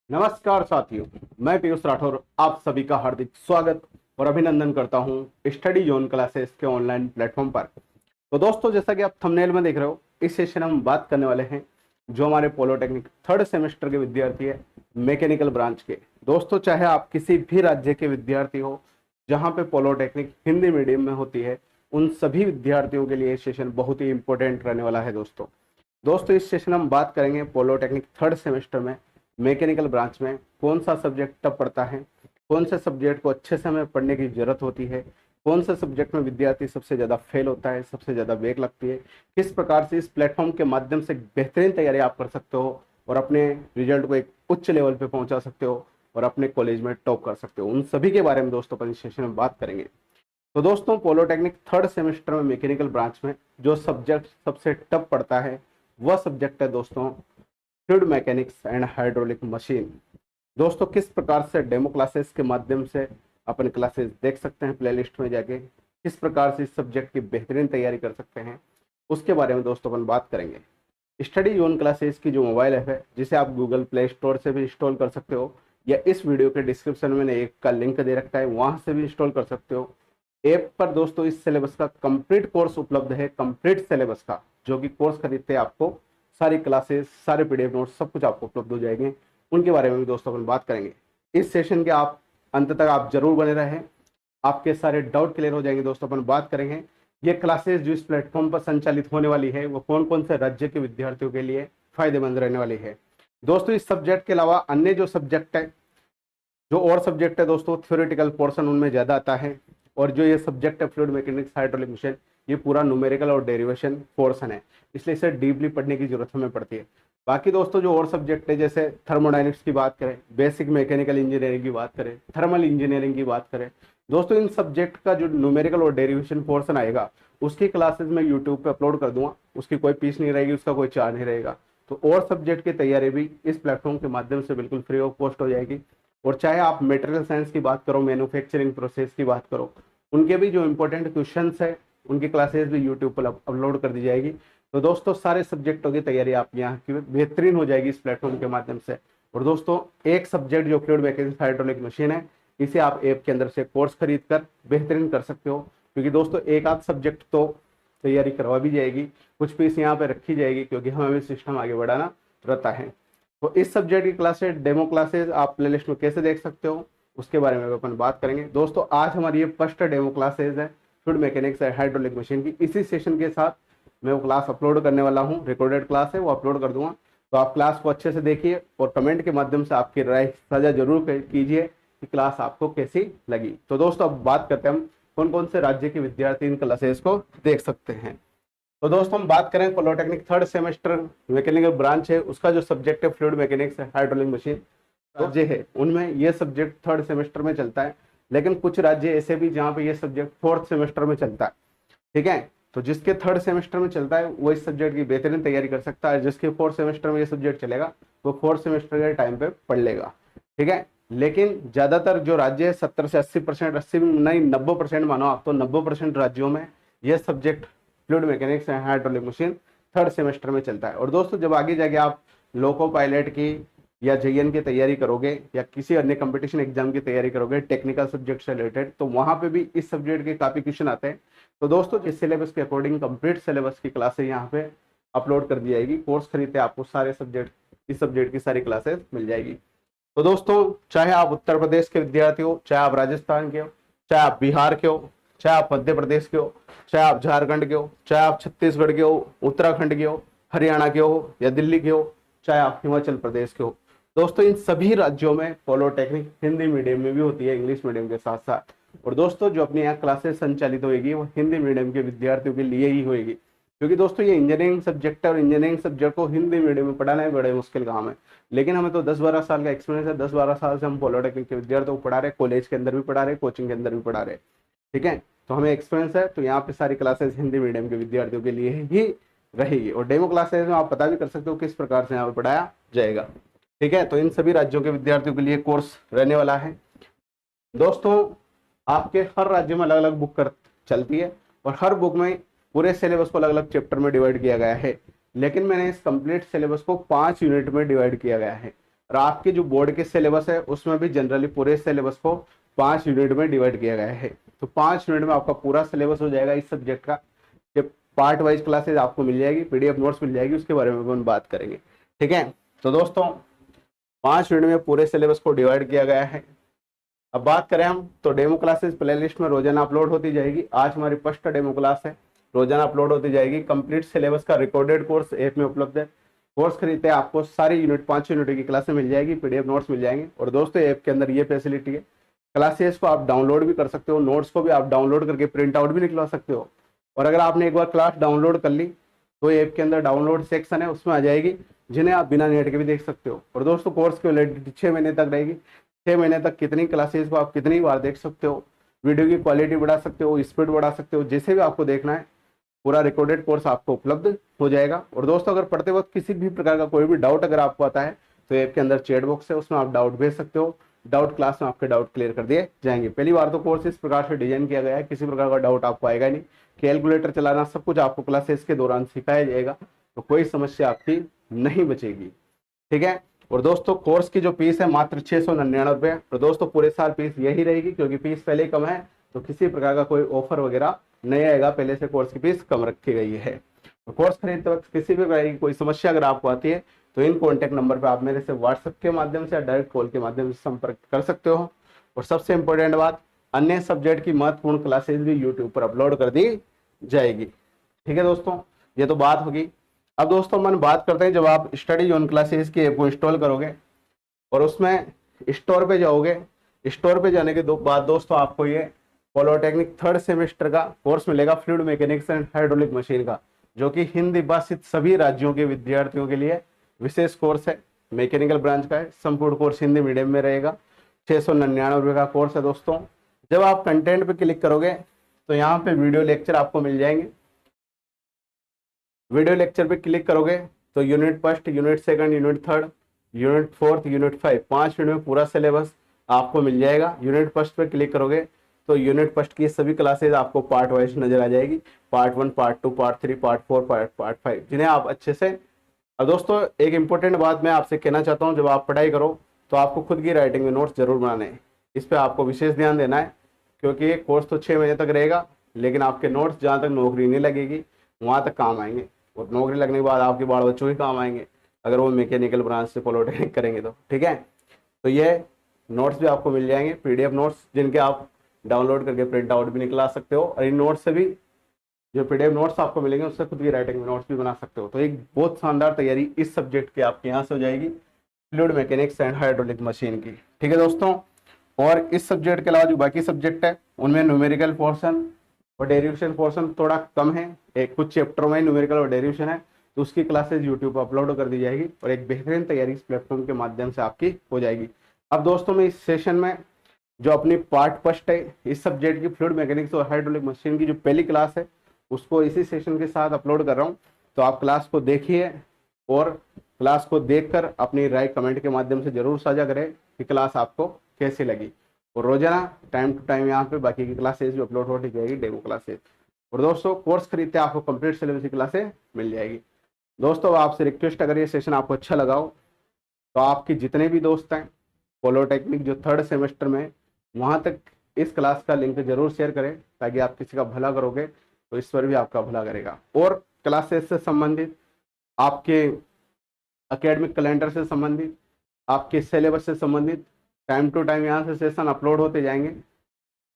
नमस्कार साथियों, मैं पीयूष राठौर आप सभी का हार्दिक स्वागत और अभिनंदन करता हूं स्टडी जोन क्लासेस के ऑनलाइन प्लेटफॉर्म पर। तो दोस्तों, जैसा कि आप थंबनेल में देख रहे हो, इस सेशन में हम बात करने वाले हैं जो हमारे पॉलिटेक्निक थर्ड सेमेस्टर के विद्यार्थी है मैकेनिकल ब्रांच के। दोस्तों, चाहे आप किसी भी राज्य के विद्यार्थी हो जहाँ पे पॉलिटेक्निक हिंदी मीडियम में होती है, उन सभी विद्यार्थियों के लिए ये सेशन बहुत ही इंपॉर्टेंट रहने वाला है। दोस्तों इस सेशन में हम बात करेंगे पॉलिटेक्निक थर्ड सेमेस्टर में मैकेनिकल ब्रांच में कौन सा सब्जेक्ट टफ पड़ता है, कौन से सब्जेक्ट को अच्छे से हमें पढ़ने की जरूरत होती है, कौन से सब्जेक्ट में विद्यार्थी सबसे ज़्यादा फेल होता है, सबसे ज़्यादा बैक लगती है, किस प्रकार से इस प्लेटफॉर्म के माध्यम से बेहतरीन तैयारी आप कर सकते हो और अपने रिजल्ट को एक उच्च लेवल पे पहुंचा सकते हो और अपने कॉलेज में टॉप कर सकते हो। उन सभी के बारे में दोस्तों अपन इस सेशन में बात करेंगे। तो दोस्तों, पॉलिटेक्निक थर्ड सेमेस्टर में मैकेनिकल ब्रांच में जो सब्जेक्ट सबसे टफ पड़ता है वह सब्जेक्ट है दोस्तों fluid mechanics and hydraulic machine. दोस्तों, किस प्रकार से डेमो क्लासेस के माध्यम से अपन क्लासेस देख सकते हैं प्लेलिस्ट में जाके, किस प्रकार से इस सब्जेक्ट की बेहतरीन तैयारी कर सकते हैं, उसके बारे में दोस्तों अपन बात करेंगे। स्टडी जोन क्लासेस की जो मोबाइल ऐप है, जिसे आप गूगल प्ले स्टोर से भी इंस्टॉल कर सकते हो या इस वीडियो के डिस्क्रिप्शन में मैंने एक का लिंक दे रखा है, वहां से भी इंस्टॉल कर सकते हो। ऐप पर दोस्तों इस सिलेबस का कंप्लीट कोर्स उपलब्ध है, कंप्लीट सिलेबस का, जो कि कोर्स खरीदते आपको सारी क्लासेस, सारे पीडीएफ नोट्स सब कुछ आपको उपलब्ध हो जाएंगे। उनके बारे में भी दोस्तों अपन बात करेंगे। इस सेशन के आप अंत तक आप जरूर बने रहें, आपके सारे डाउट क्लियर हो जाएंगे। दोस्तों अपन बात करेंगे ये क्लासेस जो इस प्लेटफॉर्म पर संचालित होने वाली है वो कौन कौन से राज्य के विद्यार्थियों के लिए फायदेमंद रहने वाली है। दोस्तों, इस सब्जेक्ट के अलावा अन्य जो सब्जेक्ट है, जो और सब्जेक्ट है दोस्तों, थ्योरेटिकल पोर्शन उनमें ज़्यादा आता है, और जो ये सब्जेक्ट है फ्लूइड मैकेनिक्स हाइड्रोलिक मशीन, ये पूरा न्यूमेरिकल और डेरिवेशन पोर्शन है, इसलिए इसे डीपली पढ़ने की जरूरत हमें पड़ती है। बाकी दोस्तों जो और सब्जेक्ट है, जैसे थर्मोडाइनमिक्स की बात करें, बेसिक मैकेनिकल इंजीनियरिंग की बात करें, थर्मल इंजीनियरिंग की बात करें, दोस्तों इन सब्जेक्ट का जो न्यूमेरिकल और डेरिवेशन पोर्शन आएगा उसकी क्लासेस मैं यूट्यूब पे अपलोड कर दूंगा। उसकी कोई फीस नहीं रहेगी, उसका कोई चार्ज नहीं रहेगा। तो और सब्जेक्ट की तैयारी भी इस प्लेटफॉर्म के माध्यम से बिल्कुल फ्री ऑफ कॉस्ट हो जाएगी। और चाहे आप मटेरियल साइंस की बात करो, मैन्युफैक्चरिंग प्रोसेस की बात करो, उनके भी जो इंपॉर्टेंट क्वेश्चंस है उनकी क्लासेस भी यूट्यूब पर अपलोड कर दी जाएगी। तो दोस्तों सारे सब्जेक्टों की तैयारी आप यहाँ की बेहतरीन हो जाएगी इस प्लेटफॉर्म के माध्यम से। और दोस्तों एक सब्जेक्ट जो फ्लूइड मैकेनिक्स हाइड्रोलिक मशीन है, इसे आप ऐप के अंदर से कोर्स खरीद कर बेहतरीन कर सकते हो, क्योंकि दोस्तों एक आध सब्जेक्ट तो तैयारी करवा भी जाएगी, कुछ फीस यहाँ पे रखी जाएगी, क्योंकि हमें भी सिस्टम आगे बढ़ाना रहता है। तो इस सब्जेक्ट की क्लासेस, डेमो क्लासेस आप प्लेलिस्ट में कैसे देख सकते हो उसके बारे में अपन बात करेंगे। दोस्तों आज हमारी ये फर्स्ट डेमो क्लासेस है fluid mechanics and hydraulic machine की। इसी सेशन के साथ मैं वो क्लास अपलोड करने वाला हूँ, रिकॉर्डेड क्लास है, वो अपलोड कर दूंगा। तो आप क्लास को अच्छे से देखिए और कमेंट के माध्यम से आपकी राय साझा जरूर कीजिए कि क्लास आपको कैसी लगी। तो दोस्तों अब बात करते हैं हम कौन कौन से राज्य के विद्यार्थी इन क्लासेस को देख सकते हैं। तो दोस्तों हम बात करें polytechnic third semester mechanical branch है, उसका जो सब्जेक्ट है फ्लूइड मैकेनिक्स हाइड्रोलिक मशीन राज्य है, उनमें ये सब्जेक्ट थर्ड सेमेस्टर में चलता है। लेकिन कुछ राज्य ऐसे भी जहाँ पे ये सब्जेक्ट फोर्थ सेमेस्टर में चलता है, ठीक है। तो जिसके थर्ड सेमेस्टर में चलता है वो इस सब्जेक्ट की बेहतरीन तैयारी कर सकता है, जिसके फोर्थ सेमेस्टर में ये सब्जेक्ट चलेगा वो फोर्थ सेमेस्टर के टाइम पे पढ़ लेगा, ठीक है। लेकिन ज्यादातर जो राज्य है 70 से 80%, 80 नहीं 90% मानो आप, तो 90% राज्यों में यह subject fluid mechanics and hydraulic machine third semester में चलता है। और दोस्तों जब आगे जाके आप लोको पायलट की या जेईएन की तैयारी करोगे या किसी अन्य कंपटीशन एग्जाम की तैयारी करोगे टेक्निकल सब्जेक्ट से रिलेटेड, तो वहां पे भी इस सब्जेक्ट के काफी क्वेश्चन आते हैं। तो दोस्तों इस सिलेबस के अकॉर्डिंग कंप्लीट सिलेबस की क्लासेस यहाँ पे अपलोड कर दी जाएगी। कोर्स खरीदते आपको सारे सब्जेक्ट, इस सब्जेक्ट की सारी क्लासेस मिल जाएगी। तो दोस्तों चाहे आप उत्तर प्रदेश के विद्यार्थी हो, चाहे आप राजस्थान के हो, चाहे आप बिहार के हो, चाहे आप मध्य प्रदेश के हो, चाहे आप झारखंड के हो, चाहे आप छत्तीसगढ़ के हो, उत्तराखंड के हो, हरियाणा के हो या दिल्ली के हो, चाहे आप हिमाचल प्रदेश के हो, दोस्तों इन सभी राज्यों में पॉलिटेक्निक हिंदी मीडियम में भी होती है, इंग्लिश मीडियम के साथ साथ। और दोस्तों जो अपनी यहाँ क्लासेस संचालित होगी वो हिंदी मीडियम के विद्यार्थियों के लिए ही होगी, क्योंकि दोस्तों ये इंजीनियरिंग सब्जेक्ट है और इंजीनियरिंग सब्जेक्ट को हिंदी मीडियम में पढ़ाना है बड़े मुश्किल काम है। लेकिन हमें तो 10-12 साल का एक्सपीरियंस है, 10-12 साल से हम पॉलिटेक्निक के विद्यार्थियों को पढ़ा रहे, कॉलेज के अंदर भी पढ़ा रहे, कोचिंग के अंदर भी पढ़ा रहे, ठीक है। तो हमें एक्सपीरियंस है, तो यहाँ पे सारी क्लासेस हिंदी मीडियम के विद्यार्थियों के लिए ही रहेगी। और डेमो क्लासेस में आप पता भी कर सकते हो किस प्रकार से यहाँ पे पढ़ाया जाएगा, ठीक है। तो इन सभी राज्यों के विद्यार्थियों के लिए कोर्स रहने वाला है। दोस्तों आपके हर राज्य में अलग अलग बुक कर चलती है और हर बुक में पूरे सिलेबस को अलग अलग चैप्टर में डिवाइड किया गया है, लेकिन मैंने इस कंप्लीट सिलेबस को 5 यूनिट में डिवाइड किया गया है। और आपके जो बोर्ड के सिलेबस है उसमें भी जनरली पूरे सिलेबस को 5 यूनिट में डिवाइड किया गया है। तो 5 यूनिट में आपका पूरा सिलेबस हो जाएगा इस सब्जेक्ट का। जब पार्ट वाइज क्लासेज आपको मिल जाएगी, पीडीएफ नोट्स मिल जाएगी, उसके बारे में हम बात करेंगे। ठीक है, तो दोस्तों 5 यूनिट में पूरे सिलेबस को डिवाइड किया गया है। अब बात करें हम तो डेमो क्लासेस प्लेलिस्ट में रोजाना अपलोड होती जाएगी। आज हमारी फर्स्ट डेमो क्लास है, रोजाना अपलोड होती जाएगी। कंप्लीट सिलेबस का रिकॉर्डेड कोर्स ऐप में उपलब्ध है। कोर्स खरीदते हैं आपको सारी यूनिट 5 यूनिट की क्लासें मिल जाएगी, पीडीएफ नोट्स मिल जाएंगे। और दोस्तों ऐप के अंदर ये फैसिलिटी है, क्लासेस को आप डाउनलोड भी कर सकते हो, नोट्स को भी आप डाउनलोड करके प्रिंट आउट भी निकलवा सकते हो। और अगर आपने एक बार क्लास डाउनलोड कर ली तो ऐप के अंदर डाउनलोड सेक्शन है, उसमें आ जाएगी, जिन्हें आप बिना नेट के भी देख सकते हो। और दोस्तों कोर्स की वैलिडिटी 6 महीने तक रहेगी। 6 महीने तक कितनी क्लासेस को आप कितनी बार देख सकते हो, वीडियो की क्वालिटी बढ़ा सकते हो, स्पीड बढ़ा सकते हो, जैसे भी आपको देखना है पूरा रिकॉर्डेड कोर्स आपको उपलब्ध हो जाएगा। और दोस्तों अगर पढ़ते वक्त किसी भी प्रकार का कोई भी डाउट अगर आपको आता है तो ऐप के अंदर चैट बॉक्स है, उसमें आप डाउट भेज सकते हो। डाउट क्लास में आपके डाउट क्लियर कर दिए जाएंगे। पहली बार तो कोर्स इस प्रकार से डिजाइन किया गया है, किसी प्रकार का डाउट आपको आएगा नहीं। कैलकुलेटर चलाना सब कुछ आपको क्लासेस के दौरान सिखाया जाएगा, तो कोई समस्या आपकी नहीं बचेगी। ठीक है, और दोस्तों कोर्स की जो फीस है मात्र 699 रुपये। और दोस्तों पूरे साल फीस यही रहेगी, क्योंकि फीस पहले ही कम है, तो किसी प्रकार का कोई ऑफर वगैरह नहीं आएगा, पहले से कोर्स की फीस कम रखी गई है। तो कोर्स खरीदते वक्त किसी भी प्रकार की कोई समस्या अगर आपको आती है तो इन कॉन्टैक्ट नंबर पर आप मेरे से व्हाट्सएप के माध्यम से या डायरेक्ट कॉल के माध्यम से संपर्क कर सकते हो। और सबसे इंपॉर्टेंट बात, अन्य सब्जेक्ट की महत्वपूर्ण क्लासेस भी यूट्यूब पर अपलोड कर दी जाएगी। ठीक है दोस्तों, ये तो बात होगी। अब दोस्तों मन बात करते हैं, जब आप स्टडी जोन क्लासेस की ऐप को इंस्टॉल करोगे और उसमें स्टोर पे जाओगे, स्टोर पे जाने के बाद दोस्तों आपको ये पॉलिटेक्निक 3rd सेमेस्टर का कोर्स मिलेगा, fluid mechanics and hydraulic machine का, जो कि हिंदी भाषित सभी राज्यों के विद्यार्थियों के लिए विशेष कोर्स है। मैकेनिकल ब्रांच का है, संपूर्ण कोर्स हिंदी मीडियम में रहेगा। 699 रुपये का कोर्स है दोस्तों। जब आप कंटेंट पे क्लिक करोगे तो यहाँ पे वीडियो लेक्चर आपको मिल जाएंगे। वीडियो लेक्चर पे क्लिक करोगे तो unit 1, unit 2, unit 3, unit 4, unit 5, 5 unit में पूरा सिलेबस आपको मिल जाएगा। यूनिट 1 पे क्लिक करोगे तो यूनिट 1 की सभी क्लासेज आपको पार्ट वाइज नजर आ जाएगी, part 1, part 2, part 3, part 4, part 5, जिन्हें आप अच्छे से। अब दोस्तों एक इंपॉर्टेंट बात मैं आपसे कहना चाहता हूँ, जब आप पढ़ाई करो तो आपको खुद की राइटिंग में नोट्स जरूर बनाने हैं। इस पर आपको विशेष ध्यान देना है, क्योंकि ये कोर्स तो 6 महीने तक रहेगा, लेकिन आपके नोट्स जहाँ तक नौकरी नहीं लगेगी वहाँ तक काम आएंगे। और नौकरी लगने के बाद आपके बाल बच्चों ही काम आएंगे, अगर वो मैकेनिकल ब्रांच से पॉलिटेक्निक करेंगे तो। ठीक है, तो ये नोट्स भी आपको मिल जाएंगे, पीडीएफ नोट्स, जिनके आप डाउनलोड करके प्रिंट आउट भी निकला सकते हो। और इन नोट्स से भी जो पीडीएफ नोट्स आपको मिलेंगे उससे खुद की राइटिंग में नोट्स भी बना सकते हो। तो एक बहुत शानदार तैयारी इस सब्जेक्ट की आपके यहाँ से हो जाएगी, fluid mechanics and hydraulic machine की। ठीक है दोस्तों, और इस सब्जेक्ट के अलावा जो बाकी सब्जेक्ट है उनमें न्यूमेरिकल पोर्शन और डेरिवेशन पोर्शन थोड़ा कम है। एक कुछ चैप्टरों में न्यूमेरिकल और डेरिवेशन है, तो उसकी क्लासेज यूट्यूब पर अपलोड कर दी जाएगी और एक बेहतरीन तैयारी इस प्लेटफॉर्म के माध्यम से आपकी हो जाएगी। अब दोस्तों मैं इस सेशन में जो अपनी पार्ट फर्स्ट है इस सब्जेक्ट की फ्लूइड मैकेनिक्स और हाइड्रोलिक मशीन की जो पहली क्लास है उसको इसी सेशन के साथ अपलोड कर रहा हूँ। तो आप क्लास को देखिए और क्लास को देखकर अपनी राय कमेंट के माध्यम से जरूर साझा करें कि क्लास आपको कैसी लगी। और रोजाना टाइम टू टाइम यहाँ पे बाकी की क्लासेज भी अपलोड होती जाएगी, डेमो क्लासेज। और दोस्तों कोर्स खरीदते आपको कंप्लीट सिलेबस की क्लासें मिल जाएगी। दोस्तों आपसे रिक्वेस्ट, अगर ये सेशन आपको अच्छा लगा हो तो आपके जितने भी दोस्त हैं पॉलिटेक्निक जो 3rd सेमेस्टर में, वहाँ तक इस क्लास का लिंक जरूर शेयर करें, ताकि आप किसी का भला करोगे तो ईश्वर भी आपका भला करेगा। और क्लासेस से संबंधित, आपके एकेडमिक कैलेंडर से संबंधित, आपके सिलेबस से संबंधित टाइम टू टाइम यहाँ से सेशन अपलोड होते जाएंगे।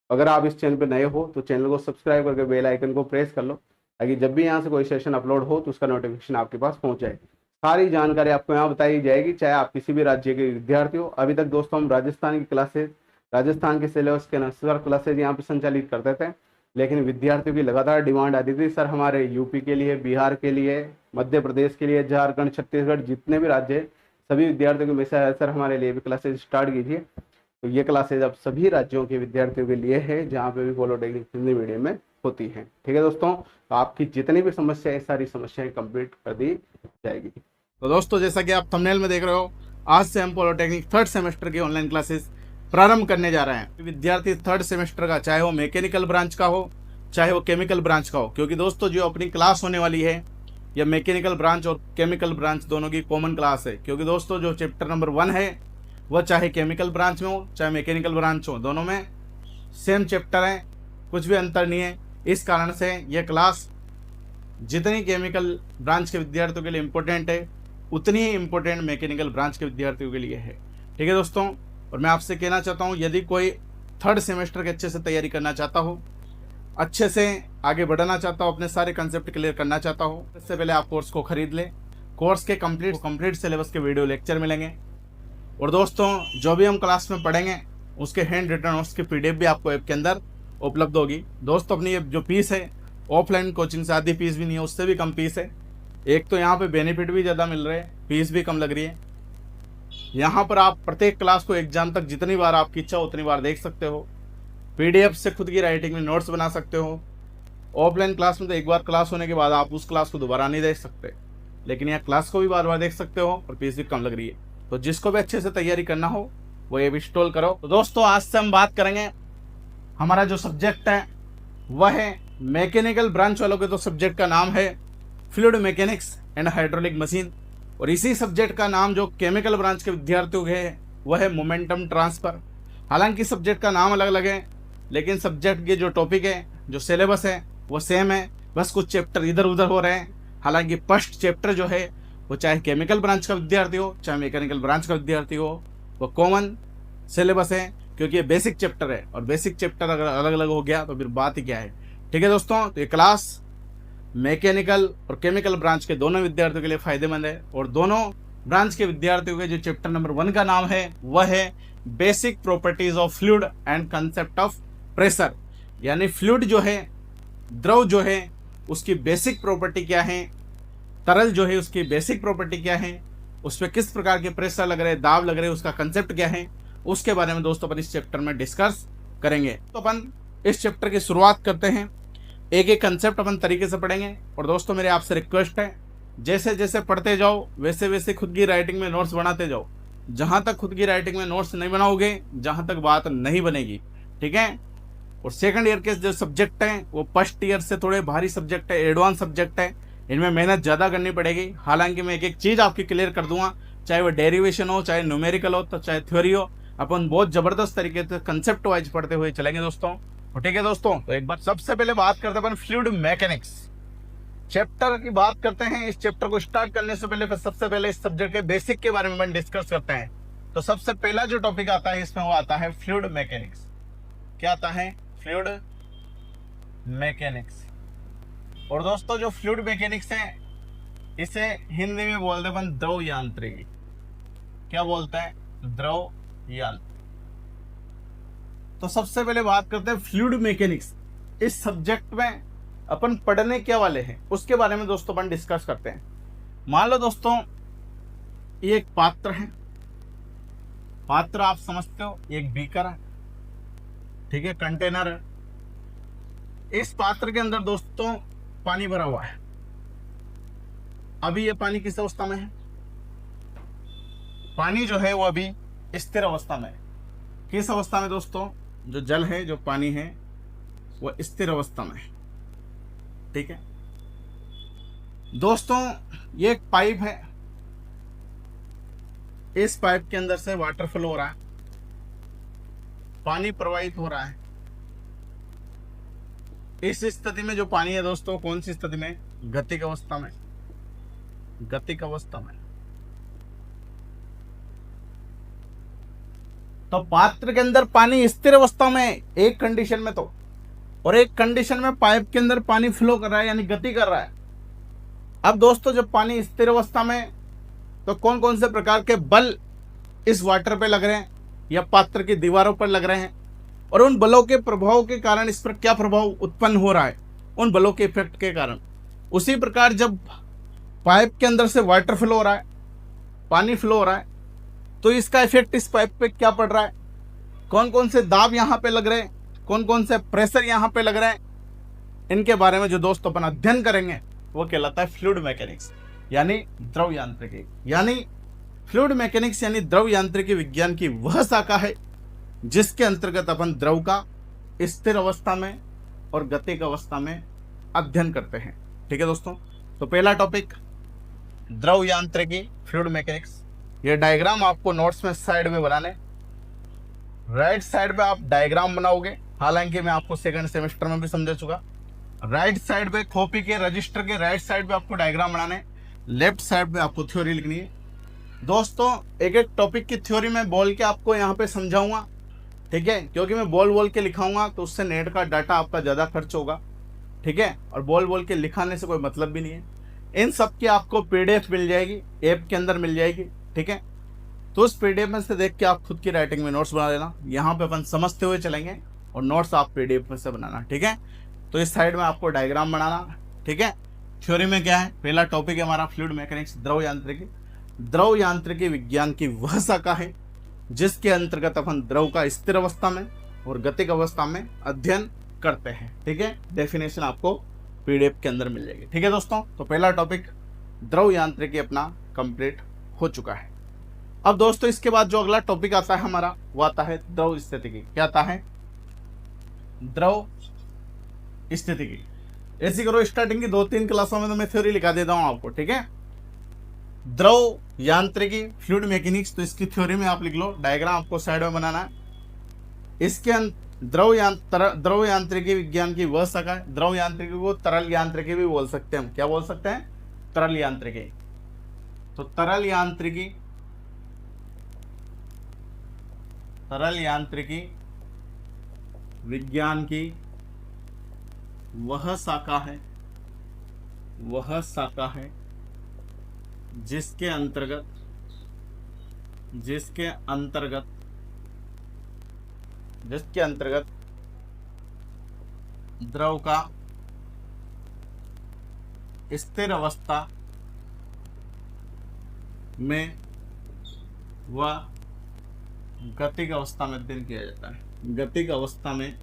अगर आप इस चैनल पे नए हो तो चैनल को सब्सक्राइब करके बेल आइकन को प्रेस कर लो, ताकि जब भी यहाँ से कोई सेशन अपलोड हो तो उसका नोटिफिकेशन आपके पास पहुँच जाए। सारी जानकारी आपको यहाँ बताई जाएगी, चाहे आप किसी भी राज्य के विद्यार्थी हो। अभी तक दोस्तों हम राजस्थान की क्लासेज, राजस्थान के सिलेबस के अनुसार क्लासेज यहाँ पे संचालित करते थे, लेकिन विद्यार्थियों की लगातार डिमांड आती थी, सर हमारे यूपी के लिए, बिहार के लिए, मध्य प्रदेश के लिए, झारखंड, छत्तीसगढ़, जितने भी राज्य है सभी विद्यार्थियों के मैसेज है, सर हमारे लिए भी क्लासेज स्टार्ट कीजिए। तो ये क्लासेज अब सभी राज्यों के विद्यार्थियों के लिए है, जहाँ पे भी पॉलिटेक्निक हिंदी मीडियम में होती है। ठीक है दोस्तों, तो आपकी जितनी भी समस्या है सारी समस्याएं कंप्लीट कर दी जाएगी। तो दोस्तों जैसा कि आप थंबनेल में देख रहे हो, आज से हम पॉलिटेक्निक 3rd सेमेस्टर की ऑनलाइन क्लासेस प्रारंभ करने जा रहे हैं। विद्यार्थी 3rd सेमेस्टर का, चाहे वो मैकेनिकल ब्रांच का हो चाहे वो केमिकल ब्रांच का हो, क्योंकि दोस्तों जो अपनी क्लास होने वाली है यह मैकेनिकल ब्रांच और केमिकल ब्रांच दोनों की कॉमन क्लास है, क्योंकि दोस्तों जो चैप्टर नंबर 1 है वह चाहे केमिकल ब्रांच में हो चाहे मैकेनिकल ब्रांच हो, दोनों में सेम चैप्टर है, कुछ भी अंतर नहीं है। इस कारण से यह क्लास जितनी केमिकल ब्रांच के विद्यार्थियों के लिए इम्पोर्टेंट है उतनी ही इम्पोर्टेंट मैकेनिकल ब्रांच के विद्यार्थियों के लिए है। ठीक है दोस्तों, और मैं आपसे कहना चाहता हूँ यदि कोई थर्ड सेमेस्टर के अच्छे से तैयारी करना चाहता हो, अच्छे से आगे बढ़ना चाहता हो, अपने सारे कंसेप्ट क्लियर करना चाहता हो, इससे पहले आप कोर्स को खरीद ले। कोर्स के कंप्लीट सिलेबस के वीडियो लेक्चर मिलेंगे, और दोस्तों जो भी हम क्लास में पढ़ेंगे उसके हैंड रिटन नोट्स की PDF भी आपको ऐप के अंदर उपलब्ध होगी। दोस्तों अपनी ये जो फीस है ऑफलाइन कोचिंग से आधी फीस भी नहीं है, उससे भी कम फीस है। एक तो यहाँ पे बेनिफिट भी ज़्यादा मिल रहे हैं, फीस भी कम लग रही है। यहाँ पर आप प्रत्येक क्लास को एग्जाम तक जितनी बार आपकी इच्छा उतनी बार देख सकते हो। PDF से खुद की राइटिंग में नोट्स बना सकते हो। ऑफलाइन क्लास में तो एक बार क्लास होने के बाद आप उस क्लास को दोबारा नहीं देख सकते, लेकिन यहाँ क्लास को भी बार बार देख सकते हो और फीस भी कम लग रही है। तो जिसको भी अच्छे से तैयारी करना हो वो ये भी इंस्टॉल करो। तो दोस्तों आज से हम बात करेंगे, हमारा जो सब्जेक्ट है वह है मैकेनिकल ब्रांच वालों के तो सब्जेक्ट का नाम है fluid mechanics and hydraulic machine, और इसी सब्जेक्ट का नाम जो केमिकल ब्रांच के विद्यार्थियों के है वह है मोमेंटम ट्रांसफर। हालांकि सब्जेक्ट का नाम अलग अलग है, लेकिन सब्जेक्ट के जो टॉपिक है, जो सिलेबस है वो सेम है, बस कुछ चैप्टर इधर उधर हो रहे हैं। हालांकि फर्स्ट चैप्टर जो है वो चाहे केमिकल ब्रांच का विद्यार्थी हो चाहे मैकेनिकल ब्रांच का विद्यार्थी हो, वो कॉमन सिलेबस है, क्योंकि ये बेसिक चैप्टर है, और बेसिक चैप्टर अगर अलग अलग हो गया तो फिर बात ही क्या है। ठीक है दोस्तों, तो ये क्लास मैकेनिकल और केमिकल ब्रांच के दोनों विद्यार्थियों के लिए फायदेमंद है, और दोनों ब्रांच के विद्यार्थियों के जो चैप्टर नंबर 1 का नाम है वह है basic properties of fluid and concept of pressure. यानी फ्लूइड जो है, द्रव जो है, उसकी बेसिक प्रॉपर्टी क्या है, तरल जो है उसकी बेसिक प्रॉपर्टी क्या है, उस पर किस प्रकार के प्रेशर लग रहे, दाब लग रहे, उसका कंसेप्ट क्या है, उसके बारे में दोस्तों अपन इस चैप्टर में डिस्कस करेंगे। तो अपन इस चैप्टर की शुरुआत करते हैं, एक एक कंसेप्ट अपन तरीके से पढ़ेंगे। और दोस्तों मेरे आपसे रिक्वेस्ट है, जैसे जैसे पढ़ते जाओ वैसे वैसे खुद की राइटिंग में नोट्स बनाते जाओ। जहाँ तक खुद की राइटिंग में नोट्स नहीं बनाओगे, जहाँ तक बात नहीं बनेगी, ठीक है। और सेकंड ईयर के जो सब्जेक्ट हैं वो फर्स्ट ईयर से थोड़े भारी सब्जेक्ट है, एडवांस सब्जेक्ट है, इनमें मेहनत ज़्यादा करनी पड़ेगी। हालांकि मैं एक एक चीज़ आपकी क्लियर कर दूंगा, चाहे वो डेरिवेशन हो, चाहे न्यूमेरिकल हो, तो चाहे थ्योरी हो, अपन बहुत ज़बरदस्त तरीके से कंसेप्ट वाइज पढ़ते हुए चलेंगे दोस्तों। तो ठीक है दोस्तों, तो एक बार सबसे पहले बात करते हैं अपन फ्लूइड मैकेनिक्स चैप्टर की बात करते हैं। इस चैप्टर को स्टार्ट करने से पहले सबसे पहले इस सब्जेक्ट के बेसिक के बारे में अपन डिस्कस करते हैं। तो सबसे पहला जो टॉपिक आता है इसमें वो आता है फ्लूइड मैकेनिक्स। क्या आता है? Fluid mechanics. और दोस्तों जो फ्लूइड मैकेनिक्स है इसे हिंदी में बोलते हैं अपन द्रव यांत्रिकी। क्या बोलते हैं? द्रव यांत्रिकी। तो सबसे पहले बात करते हैं फ्लूइड मैकेनिक्स। इस सब्जेक्ट में अपन पढ़ने क्या वाले हैं उसके बारे में दोस्तों अपन डिस्कस करते हैं। मान लो दोस्तों ये एक पात्र है, पात्र आप समझते हो, एक बीकर है, ठीक है, कंटेनर है। इस पात्र के अंदर दोस्तों पानी भरा हुआ है। अभी ये पानी किस अवस्था में है? पानी जो है वो अभी स्थिर अवस्था में है। किस अवस्था में दोस्तों? जो जल है, जो पानी है, वो स्थिर अवस्था में है, ठीक है दोस्तों। ये एक पाइप है, इस पाइप के अंदर से वाटर फ्लो हो रहा है, पानी प्रवाहित हो रहा है। इस स्थिति में जो पानी है दोस्तों, कौन सी स्थिति में? गतिक अवस्था में। गतिक अवस्था में। तो पात्र के अंदर पानी स्थिर अवस्था में एक कंडीशन में, तो और एक कंडीशन में पाइप के अंदर पानी फ्लो कर रहा है, यानी गति कर रहा है। अब दोस्तों जब पानी स्थिर अवस्था में, तो कौन कौन से प्रकार के बल इस वाटर पे लग रहे हैं या पात्र की दीवारों पर लग रहे हैं, और उन बलों के प्रभाव के कारण इस पर क्या प्रभाव उत्पन्न हो रहा है, उन बलों के इफेक्ट के कारण। उसी प्रकार जब पाइप के अंदर से वाटर फ्लो हो रहा है, पानी फ्लो हो रहा है, तो इसका इफेक्ट इस पाइप पे क्या पड़ रहा है, कौन कौन से दाब यहाँ पे लग रहे हैं, कौन कौन से प्रेशर यहाँ पे लग रहे हैं, इनके बारे में जो दोस्तों अपन अध्ययन करेंगे वो कहलाता है फ्लूइड मैकेनिक्स, यानी द्रव यांत्रिकी। यानी फ्लूइड मैकेनिक्स यानी द्रव यांत्रिकी विज्ञान की वह शाखा है जिसके अंतर्गत अपन द्रव का स्थिर अवस्था में और गतिक अवस्था में अध्ययन करते हैं। ठीक है दोस्तों, तो पहला टॉपिक द्रव यांत्रिकी, फ्लूइड मैकेनिक्स। ये डायग्राम आपको नोट्स में साइड में बनाने, राइट साइड पे आप डायग्राम बनाओगे, हालांकि मैं आपको सेकंड सेमेस्टर में भी समझा चुका। राइट साइड पे कॉपी के रजिस्टर के राइट साइड पे आपको डायग्राम बनाने, लेफ्ट साइड पे आपको थ्योरी लिखनी है। दोस्तों एक एक टॉपिक की थ्योरी मैं बोल के आपको यहाँ पे समझाऊंगा, ठीक है, क्योंकि मैं बोल के लिखाऊंगा तो उससे नेट का डाटा आपका ज़्यादा खर्च होगा, ठीक है, और बोल के लिखाने से कोई मतलब भी नहीं है। इन सब की आपको पीडीएफ मिल जाएगी, ऐप के अंदर मिल जाएगी, ठीक है। तो उस पीडीएफ में से देख के आप खुद की राइटिंग में नोट्स बना लेना। यहाँ पे अपन समझते हुए चलेंगे और नोट्स आप पीडीएफ में से बनाना, ठीक है। तो इस साइड में आपको डायग्राम बनाना, ठीक है। थ्योरी में क्या है, पहला टॉपिक है हमारा फ्लूइड मैकेनिक्स, द्रव यांत्रिकी। द्रव यांत्रिकी विज्ञान की वह शाखा है जिसके अंतर्गत अपन द्रव का स्थिर अवस्था में और गतिक अवस्था में अध्ययन करते हैं, ठीक है। डेफिनेशन आपको पीडीएफ के अंदर मिल जाएगी, ठीक है दोस्तों। तो पहला टॉपिक द्रव यांत्रिकी अपना कंप्लीट हो चुका है। अब दोस्तों इसके बाद जो अगला टॉपिक आता है हमारा वो आता है द्रव स्थितिकी। क्या आता है? द्रव स्थितिकी। ऐसी करो, स्टार्टिंग की 2-3 क्लासों में तो मैं थ्योरी लिखा देता हूं आपको, ठीक है। द्रव यांत्रिकी, फ्लूइड मैकेनिक्स, तो इसकी थ्योरी में आप लिख लो, डायग्राम आपको साइड में बनाना है। इसके द्रव यांत्रिकी विज्ञान की वह शाखा है। द्रव यांत्रिकी को तरल यांत्रिकी भी बोल सकते हैं हम। क्या बोल सकते हैं? तरल यांत्रिकी। तो तरल यांत्रिकी विज्ञान की वह शाखा है जिसके अंतर्गत द्रव का स्थिर अवस्था में व गतिक अवस्था में अध्ययन किया जाता है। गतिक अवस्था में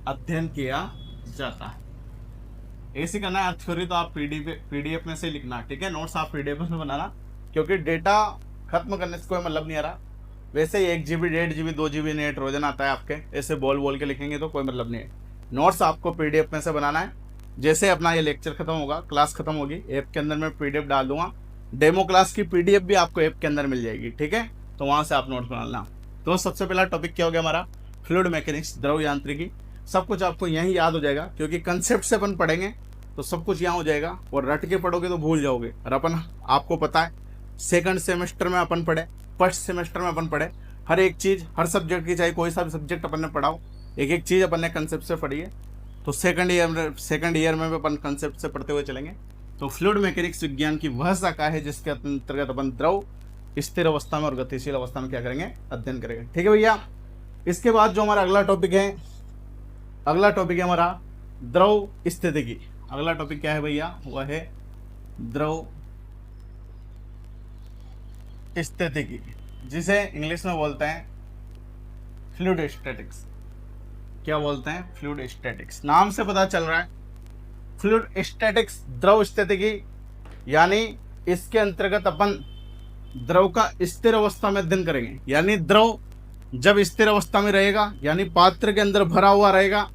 अध्ययन किया जाता है। ऐसे करना है। थ्योरी तो आप पीडीएफ में से लिखना, ठीक है। नोट्स आप पीडीएफ में बनाना, क्योंकि डेटा खत्म करने से कोई मतलब नहीं आ रहा। वैसे 1 GB 1.5 GB 2 GB नेट रोजाना आता है आपके, ऐसे बोल के लिखेंगे तो कोई मतलब नहीं है। नोट्स आपको पीडीएफ में से बनाना है। जैसे अपना ये लेक्चर खत्म होगा, क्लास खत्म होगी, ऐप के अंदर मैं पीडीएफ डाल दूंगा। डेमो क्लास की पीडीएफ भी आपको ऐप के अंदर मिल जाएगी, ठीक है। तो वहाँ से आप नोट्स बना लेना। तो सबसे पहला टॉपिक क्या हो गया हमारा? फ्लूइड मैकेनिक्स, द्रव यांत्रिकी। सब कुछ आपको यहीं याद हो जाएगा, क्योंकि कंसेप्ट से अपन पढ़ेंगे तो सब कुछ यहाँ हो जाएगा, और रट के पढ़ोगे तो भूल जाओगे। और अपन आपको पता है सेकंड सेमेस्टर में अपन पढ़े, फर्स्ट सेमेस्टर में अपन पढ़े, हर एक चीज़, हर सब्जेक्ट की, चाहे कोई सा भी सब्जेक्ट अपन ने पढ़ाओ, एक एक चीज़ अपन ने कंसेप्ट से पढ़ी है। तो सेकंड ईयर में भी अपन कंसेप्ट से पढ़ते हुए चलेंगे। तो फ्लूइड मैकेनिक्स विज्ञान की वह शाखा है जिसके अंतर्गत अपन द्रव स्थिर अवस्था में और गतिशील अवस्था में क्या करेंगे? अध्ययन करेंगे, ठीक है भैया। इसके बाद जो हमारा अगला टॉपिक है हमारा द्रव स्थितिकी। अगला टॉपिक क्या है भैया? वह है द्रव स्थितिकी, जिसे इंग्लिश में बोलते हैं फ्लूइड स्टैटिक्स। क्या बोलते हैं? Fluid statics. नाम से पता चल रहा है फ्लूइड स्टैटिक्स, द्रव स्थितिकी, यानी इसके अंतर्गत अपन द्रव का स्थिर अवस्था में अध्ययन करेंगे। यानी द्रव जब स्थिर अवस्था में रहेगा, यानी पात्र के अंदर भरा हुआ रहेगा,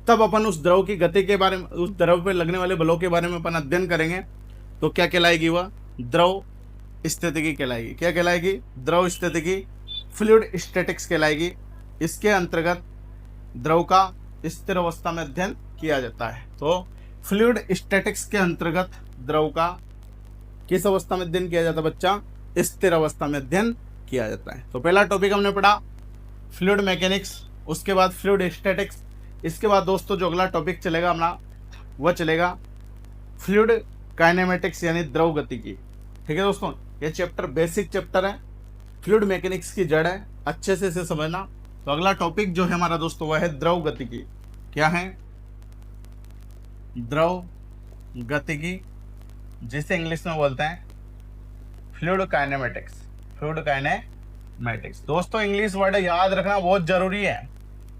तब अपन उस द्रव की गति के बारे में, उस द्रव पे लगने वाले बलों के बारे में अपन अध्ययन करेंगे। तो क्या कहलाएगी? वह द्रव स्थितिकी कहलाएगी। क्या कहलाएगी? द्रव स्थितिकी, फ्लूइड स्टैटिक्स कहलाएगी। इसके अंतर्गत द्रव का स्थिर अवस्था में अध्ययन किया जाता है। तो फ्लूइड स्टैटिक्स के अंतर्गत द्रव का किस अवस्था में अध्ययन किया जाता है बच्चा? स्थिर अवस्था में अध्ययन किया जाता है। तो पहला टॉपिक हमने पढ़ा फ्लूइड मैकेनिक्स, उसके बाद फ्लूइड स्टैटिक्स। इसके बाद दोस्तों जो अगला टॉपिक चलेगा हमारा, वह चलेगा फ्लूइड काइनेमेटिक्स, यानी द्रव गतिकी, ठीक है दोस्तों। ये चैप्टर बेसिक चैप्टर है, फ्लूइड मैकेनिक्स की जड़ है, अच्छे से इसे समझना। तो अगला टॉपिक जो है हमारा दोस्तों वह है द्रव गतिकी। क्या है? द्रव गतिकी, जिसे इंग्लिश में बोलते हैं फ्लूइड काइनेमेटिक्स। फ्लूइड काइनेमेटिक्स दोस्तों, इंग्लिश वर्ड याद रखना बहुत जरूरी है,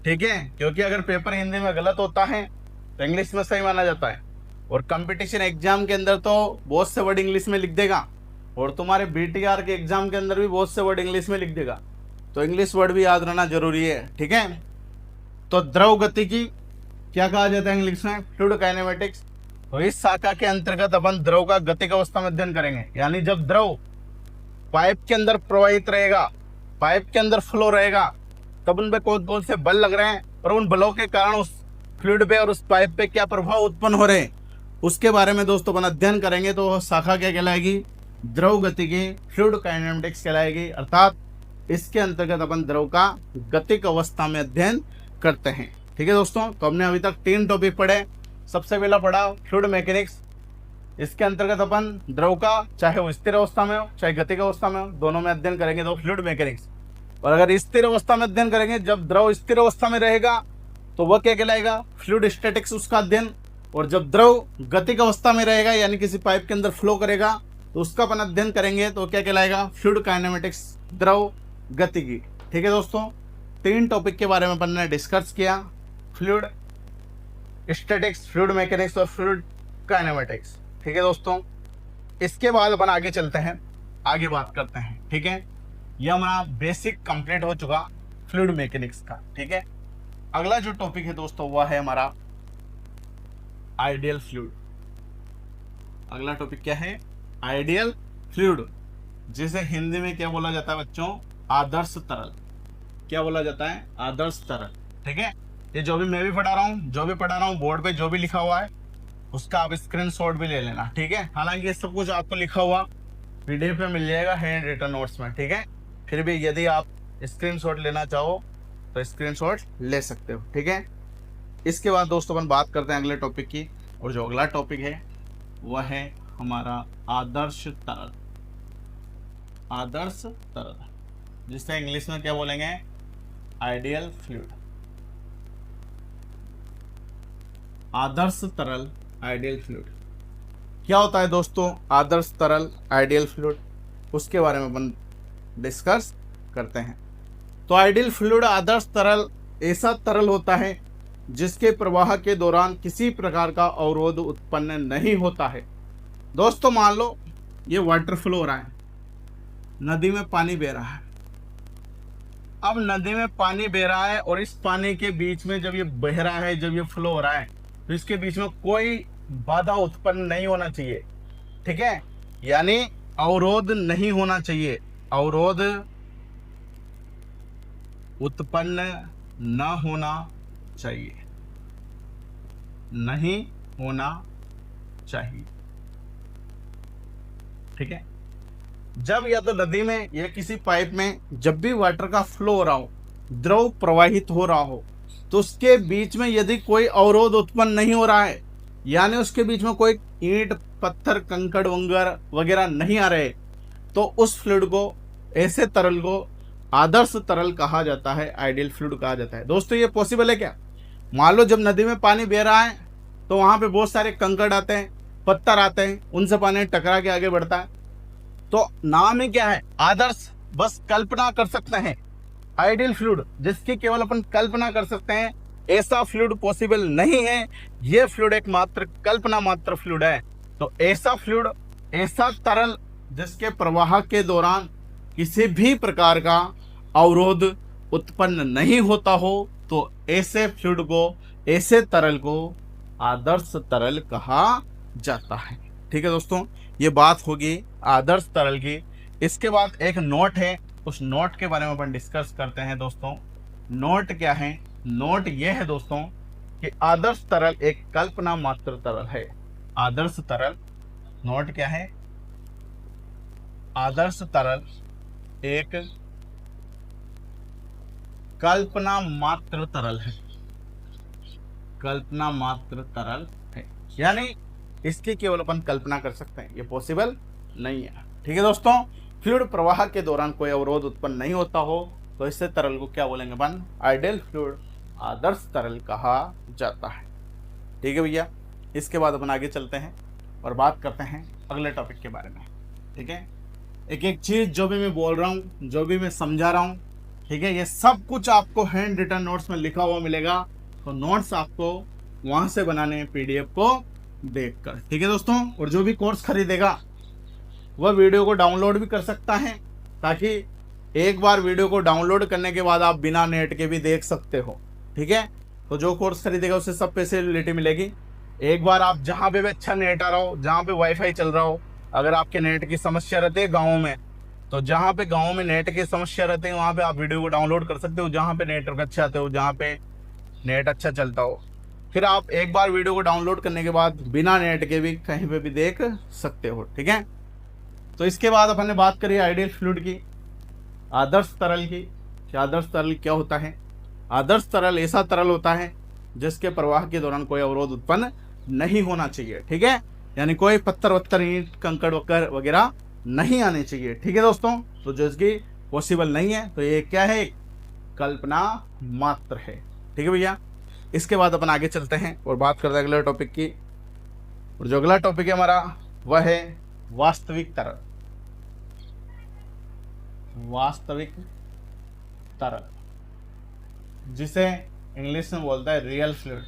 ठीक है, क्योंकि अगर पेपर हिंदी में गलत होता है तो इंग्लिश में सही माना जाता है। और कंपटीशन एग्जाम के अंदर तो बहुत से वर्ड इंग्लिश में लिख देगा, और तुम्हारे BTR के एग्जाम के अंदर भी बहुत से वर्ड इंग्लिश में लिख देगा। तो इंग्लिश वर्ड भी याद रहना जरूरी है, ठीक है। तो द्रव गतिकी क्या कहा जाता है इंग्लिश में, फ्लूइड काइनेमेटिक्स। तो इस शाखा के अंतर्गत अपन द्रव का गतिक अवस्था में अध्ययन करेंगे, यानी जब द्रव पाइप के अंदर प्रवाहित रहेगा, पाइप के अंदर फ्लो रहेगा, तब उन पे कौन कौन से बल लग रहे हैं और उन बलों के कारण उस फ्लूइड पे और उस पाइप पे क्या प्रभाव उत्पन्न हो रहे हैं, उसके बारे में दोस्तों अपन अध्ययन करेंगे। तो वह शाखा क्या कहलाएगी, द्रव गतिकी फ्लूइड काइनेमेटिक्स कहलाएगी। अर्थात इसके अंतर्गत अपन द्रव का गतिक अवस्था में अध्ययन करते हैं। ठीक है दोस्तों, तो हमने अभी तक 3 टॉपिक पढ़े। सबसे पहला पढ़ा फ्लूइड मैकेनिक्स। इसके अंतर्गत अपन द्रव का चाहे वो स्थिर अवस्था में हो चाहे गतिक अवस्था में हो, दोनों में अध्ययन करेंगे तो फ्लूइड मैकेनिक्स। और अगर स्थिर अवस्था में अध्ययन करेंगे, जब द्रव स्थिर अवस्था में रहेगा तो वह क्या कहलाएगा, फ्लूइड स्टैटिक्स उसका अध्ययन। और जब द्रव गतिक अवस्था में रहेगा यानी किसी पाइप के अंदर फ्लो करेगा तो उसका अपन अध्ययन करेंगे तो क्या कहलाएगा, फ्लूइड काइनेमेटिक्स, द्रव गतिकी। ठीक है दोस्तों, 3 टॉपिक के बारे में अपन ने डिस्कस किया, फ्लूइड स्टैटिक्स, फ्लूइड मैकेनिक्स और फ्लूइड काइनेमेटिक्स। ठीक है दोस्तों, इसके बाद अपन आगे चलते हैं, आगे बात करते हैं। ठीक है, यह हमारा बेसिक कंप्लीट हो चुका फ्लूइड मैकेनिक्स का। ठीक है, अगला जो टॉपिक है दोस्तों वह है हमारा आइडियल फ्लूइड। अगला टॉपिक क्या है, आइडियल फ्लूइड, जिसे हिंदी में क्या बोला जाता है बच्चों, आदर्श तरल। क्या बोला जाता है, आदर्श तरल। ठीक है, ये जो भी मैं भी पढ़ा रहा हूँ बोर्ड पे जो भी लिखा हुआ है उसका आप स्क्रीनशॉट भी ले लेना। ठीक है, हालांकि ये सब कुछ आपको लिखा हुआ PDF पे मिल जाएगा हैंड रिटन नोट्स में। ठीक है, फिर भी यदि आप स्क्रीनशॉट लेना चाहो तो स्क्रीनशॉट ले सकते हो। ठीक है, इसके बाद दोस्तों अपन बात करते हैं अगले टॉपिक की, और जो अगला टॉपिक है वह है हमारा आदर्श तरल। आदर्श तरल, जिसे इंग्लिश में क्या बोलेंगे, आइडियल फ्लूइड। आदर्श तरल, आइडियल फ्लूइड क्या होता है दोस्तों, आदर्श तरल, आइडियल फ्लूइड, उसके बारे में अपन डिस्कस करते हैं। तो आइडियल फ्लूइड, आदर्श तरल, ऐसा तरल होता है जिसके प्रवाह के दौरान किसी प्रकार का अवरोध उत्पन्न नहीं होता है। दोस्तों मान लो ये वाटर फ्लो हो रहा है, नदी में पानी बह रहा है। अब नदी में पानी बह रहा है और इस पानी के बीच में जब ये बह रहा है, जब ये फ्लो हो रहा है, तो इसके बीच में कोई बाधा उत्पन्न नहीं होना चाहिए। ठीक है, यानी अवरोध नहीं होना चाहिए, अवरोध उत्पन्न न होना चाहिए, नहीं होना चाहिए। ठीक है, जब या तो नदी में या किसी पाइप में जब भी वाटर का फ्लो हो रहा हो, द्रव प्रवाहित हो रहा हो, तो उसके बीच में यदि कोई अवरोध उत्पन्न नहीं हो रहा है, यानी उसके बीच में कोई ईंट पत्थर कंकड़ वंगर वगैरह नहीं आ रहे, तो उस फ्लूइड को, ऐसे तरल को आदर्श तरल कहा जाता है, आइडियल फ्लूइड कहा जाता है। दोस्तों ये पॉसिबल है क्या, मान लो जब नदी में पानी बह रहा है तो वहां पे बहुत सारे कंकड़ आते हैं, पत्थर आते हैं, उनसे पानी टकरा के आगे बढ़ता है, तो नाम ही क्या है, आदर्श। बस कल्पना कर सकते हैं, आइडियल फ्लूइड जिसकी केवल अपन कल्पना कर सकते हैं, ऐसा फ्लूइड पॉसिबल नहीं है। ये फ्लूइड एक मात्र कल्पना मात्र फ्लूइड है। तो ऐसा फ्लूइड, ऐसा तरल जिसके प्रवाह के दौरान किसी भी प्रकार का अवरोध उत्पन्न नहीं होता हो, तो ऐसे फ्लूइड को, ऐसे तरल को आदर्श तरल कहा जाता है। ठीक है दोस्तों, ये बात होगी आदर्श तरल की। इसके बाद एक नोट है, उस नोट के बारे में अपन डिस्कस करते हैं दोस्तों। नोट क्या है, नोट ये है दोस्तों कि आदर्श तरल एक कल्पना मात्र तरल है। आदर्श तरल, नोट क्या है, आदर्श तरल एक कल्पना मात्र तरल है, कल्पना मात्र तरल है, यानी इसकी केवल अपन कल्पना कर सकते हैं, ये पॉसिबल नहीं है। ठीक है दोस्तों, फ्लूइड प्रवाह के दौरान कोई अवरोध उत्पन्न नहीं होता हो तो इससे तरल को क्या बोलेंगे अपन, आइडियल फ्लूइड, आदर्श तरल कहा जाता है। ठीक है भैया, इसके बाद अपन आगे चलते हैं और बात करते हैं अगले टॉपिक के बारे में। ठीक है, एक एक चीज जो भी मैं बोल रहा हूँ, जो भी मैं समझा रहा हूँ, ठीक है, ये सब कुछ आपको हैंड रिटन नोट्स में लिखा हुआ मिलेगा। तो नोट्स आपको वहां से बनाने PDF को देखकर। ठीक है दोस्तों, और जो भी कोर्स खरीदेगा वह वीडियो को डाउनलोड भी कर सकता है, ताकि एक बार वीडियो को डाउनलोड करने के बाद आप बिना नेट के भी देख सकते हो। ठीक है, तो जो कोर्स खरीदेगा उसे सब फैसिलिटी मिलेगी। एक बार आप जहाँ पे भी अच्छा नेट आ रहा हो, जहाँ पे वाईफाई चल रहा हो, अगर आपके नेट की समस्या रहती है गाँव में, तो जहाँ पे गाँव में नेट की समस्या रहती है वहाँ पे आप वीडियो को डाउनलोड कर सकते हो, जहाँ पे नेटवर्क अच्छा आते हो, जहाँ पे नेट अच्छा चलता हो। फिर आप एक बार वीडियो को डाउनलोड करने के बाद बिना नेट के भी कहीं पे भी देख सकते हो, ठीक है। तो इसके बाद अपन ने बात करी आइडियल फ्लूइड की, आदर्श तरल की। कि आदर्श तरल क्या होता है? आदर्श तरल ऐसा तरल होता है जिसके प्रवाह के दौरान कोई अवरोध उत्पन्न नहीं होना चाहिए, ठीक है। यानी कोई पत्थर वत्थर ईंट कंकड़ वक्कर वगैरह नहीं आने चाहिए, ठीक है दोस्तों। तो जिसकी पॉसिबल नहीं है तो ये क्या है? कल्पना मात्र है, ठीक है भैया। इसके बाद अपन आगे चलते हैं और बात करते हैं अगले टॉपिक की। और जो अगला टॉपिक है हमारा वह है वास्तविक तरल। वास्तविक तरल, जिसे इंग्लिश में बोलता है रियल फ्लूइड,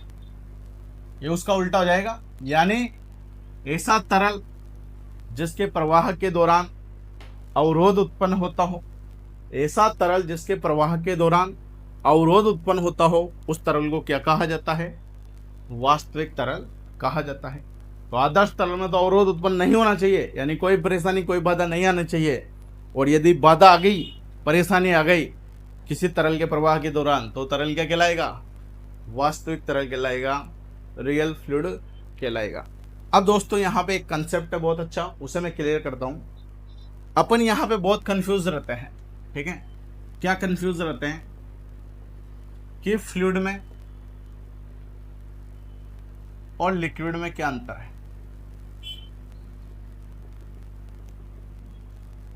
ये उसका उल्टा हो जाएगा। यानी ऐसा तरल जिसके प्रवाह के दौरान अवरोध उत्पन्न होता हो, ऐसा तरल जिसके प्रवाह के दौरान अवरोध उत्पन्न होता हो, उस तरल को क्या कहा जाता है? वास्तविक तरल कहा जाता है। तो आदर्श तरल में तो अवरोध उत्पन्न नहीं होना चाहिए, यानी कोई परेशानी कोई बाधा नहीं आनी चाहिए। और यदि बाधा आ गई, परेशानी आ गई किसी तरल के प्रवाह के दौरान, तो तरल क्या कहलाएगा? वास्तविक तरल कहलाएगा, रियल फ्लूइड कहलाएगा। अब दोस्तों यहाँ पे एक कंसेप्ट है बहुत अच्छा, उसे मैं क्लियर करता हूँ। अपन यहाँ पे बहुत कंफ्यूज रहते हैं, ठीक है। क्या कंफ्यूज रहते हैं? कि फ्लूइड में और लिक्विड में क्या अंतर है।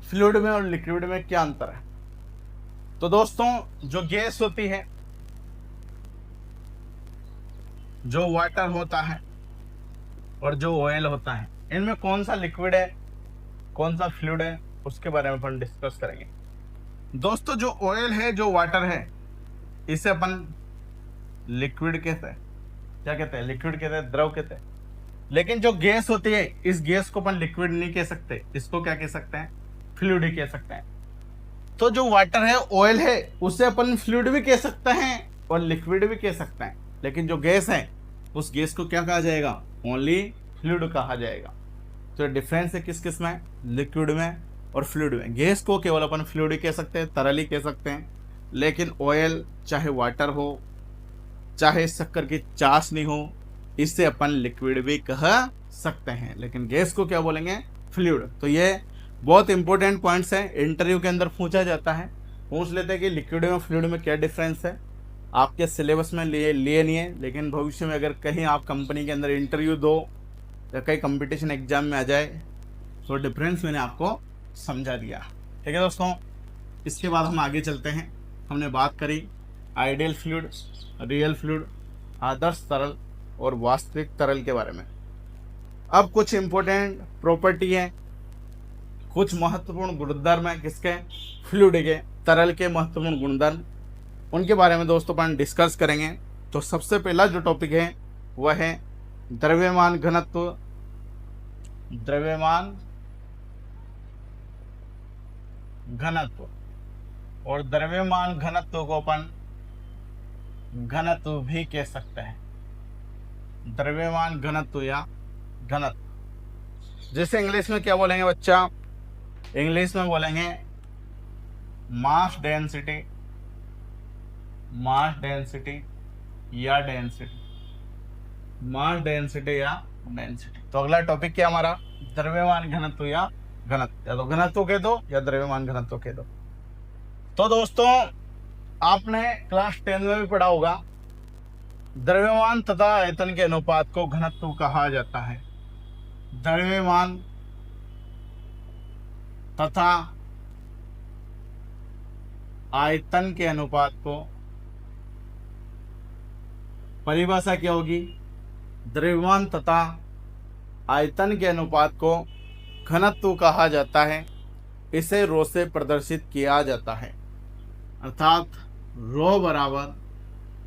फ्लूइड में और लिक्विड में क्या अंतर है? तो दोस्तों जो गैस होती है, जो वाटर होता है और जो ऑयल होता है, इनमें कौन सा लिक्विड है कौन सा फ्लूइड है, उसके बारे में अपन डिस्कस करेंगे। दोस्तों जो ऑयल है, जो वाटर है, इसे अपन लिक्विड कहते हैं। क्या कहते हैं? लिक्विड कहते हैं, द्रव कहते हैं। लेकिन जो गैस होती है, इस गैस को अपन लिक्विड नहीं कह सकते, इसको क्या कह सकते हैं? फ्लूइड ही कह सकते हैं। तो जो वाटर है, ऑयल है, उसे अपन फ्लूइड भी कह सकते हैं और लिक्विड भी कह सकते हैं। लेकिन जो गैस है, उस गैस को क्या कहा जाएगा? ओनली फ्लूइड कहा जाएगा। तो डिफरेंस है किस किस में? लिक्विड में और फ्लूइड में। गैस को केवल अपन फ्लूइड ही कह सकते हैं, तरल ही कह सकते हैं। लेकिन ऑयल चाहे वाटर हो, चाहे शक्कर की चाशनी हो, इससे अपन लिक्विड भी कह सकते हैं। लेकिन गैस को क्या बोलेंगे? फ्लूइड। तो ये बहुत इंपॉर्टेंट पॉइंट्स हैं, इंटरव्यू के अंदर पूछा जाता है। पूछ लेते हैं कि लिक्विड में फ्लूइड में क्या डिफरेंस है। आपके सिलेबस में लिए नहीं है, लेकिन भविष्य में अगर कहीं आप कंपनी के अंदर इंटरव्यू दो या कहीं कंपटीशन एग्जाम में आ जाए, तो डिफरेंस मैंने आपको समझा दिया, ठीक है दोस्तों। इसके बाद हम आगे चलते हैं। हमने बात करी आइडियल फ्लूइड, रियल फ्लूइड, आदर्श तरल और वास्तविक तरल के बारे में। अब कुछ इंपॉर्टेंट प्रॉपर्टी है, कुछ महत्वपूर्ण गुणधर्म है किसके? फ्लूइड के, तरल के महत्वपूर्ण गुणधर्म, उनके बारे में दोस्तों अपन डिस्कस करेंगे। तो सबसे पहला जो टॉपिक है वह है द्रव्यमान घनत्व। द्रव्यमान घनत्व, और द्रव्यमान घनत्व को अपन घनत्व भी कह सकते हैं। द्रव्यमान घनत्व या घनत्व, जैसे इंग्लिश में क्या बोलेंगे बच्चा? इंग्लिश में बोलेंगे मास डेंसिटी, मास डेंसिटी या डेंसिटी, मास डेंसिटी या डेंसिटी। तो अगला टॉपिक क्या हमारा? द्रव्यमान घनत्व या घनत्व, या तो घनत्व कह दो या द्रव्यमान घनत्व कह दो। तो दोस्तों आपने क्लास 10 में भी पढ़ा होगा, द्रव्यमान तथा आयतन के अनुपात को घनत्व कहा जाता है। द्रव्यमान तथा आयतन के अनुपात को, परिभाषा क्या होगी? द्रव्यमान तथा आयतन के अनुपात को घनत्व कहा जाता है। इसे रो से प्रदर्शित किया जाता है, अर्थात रो बराबर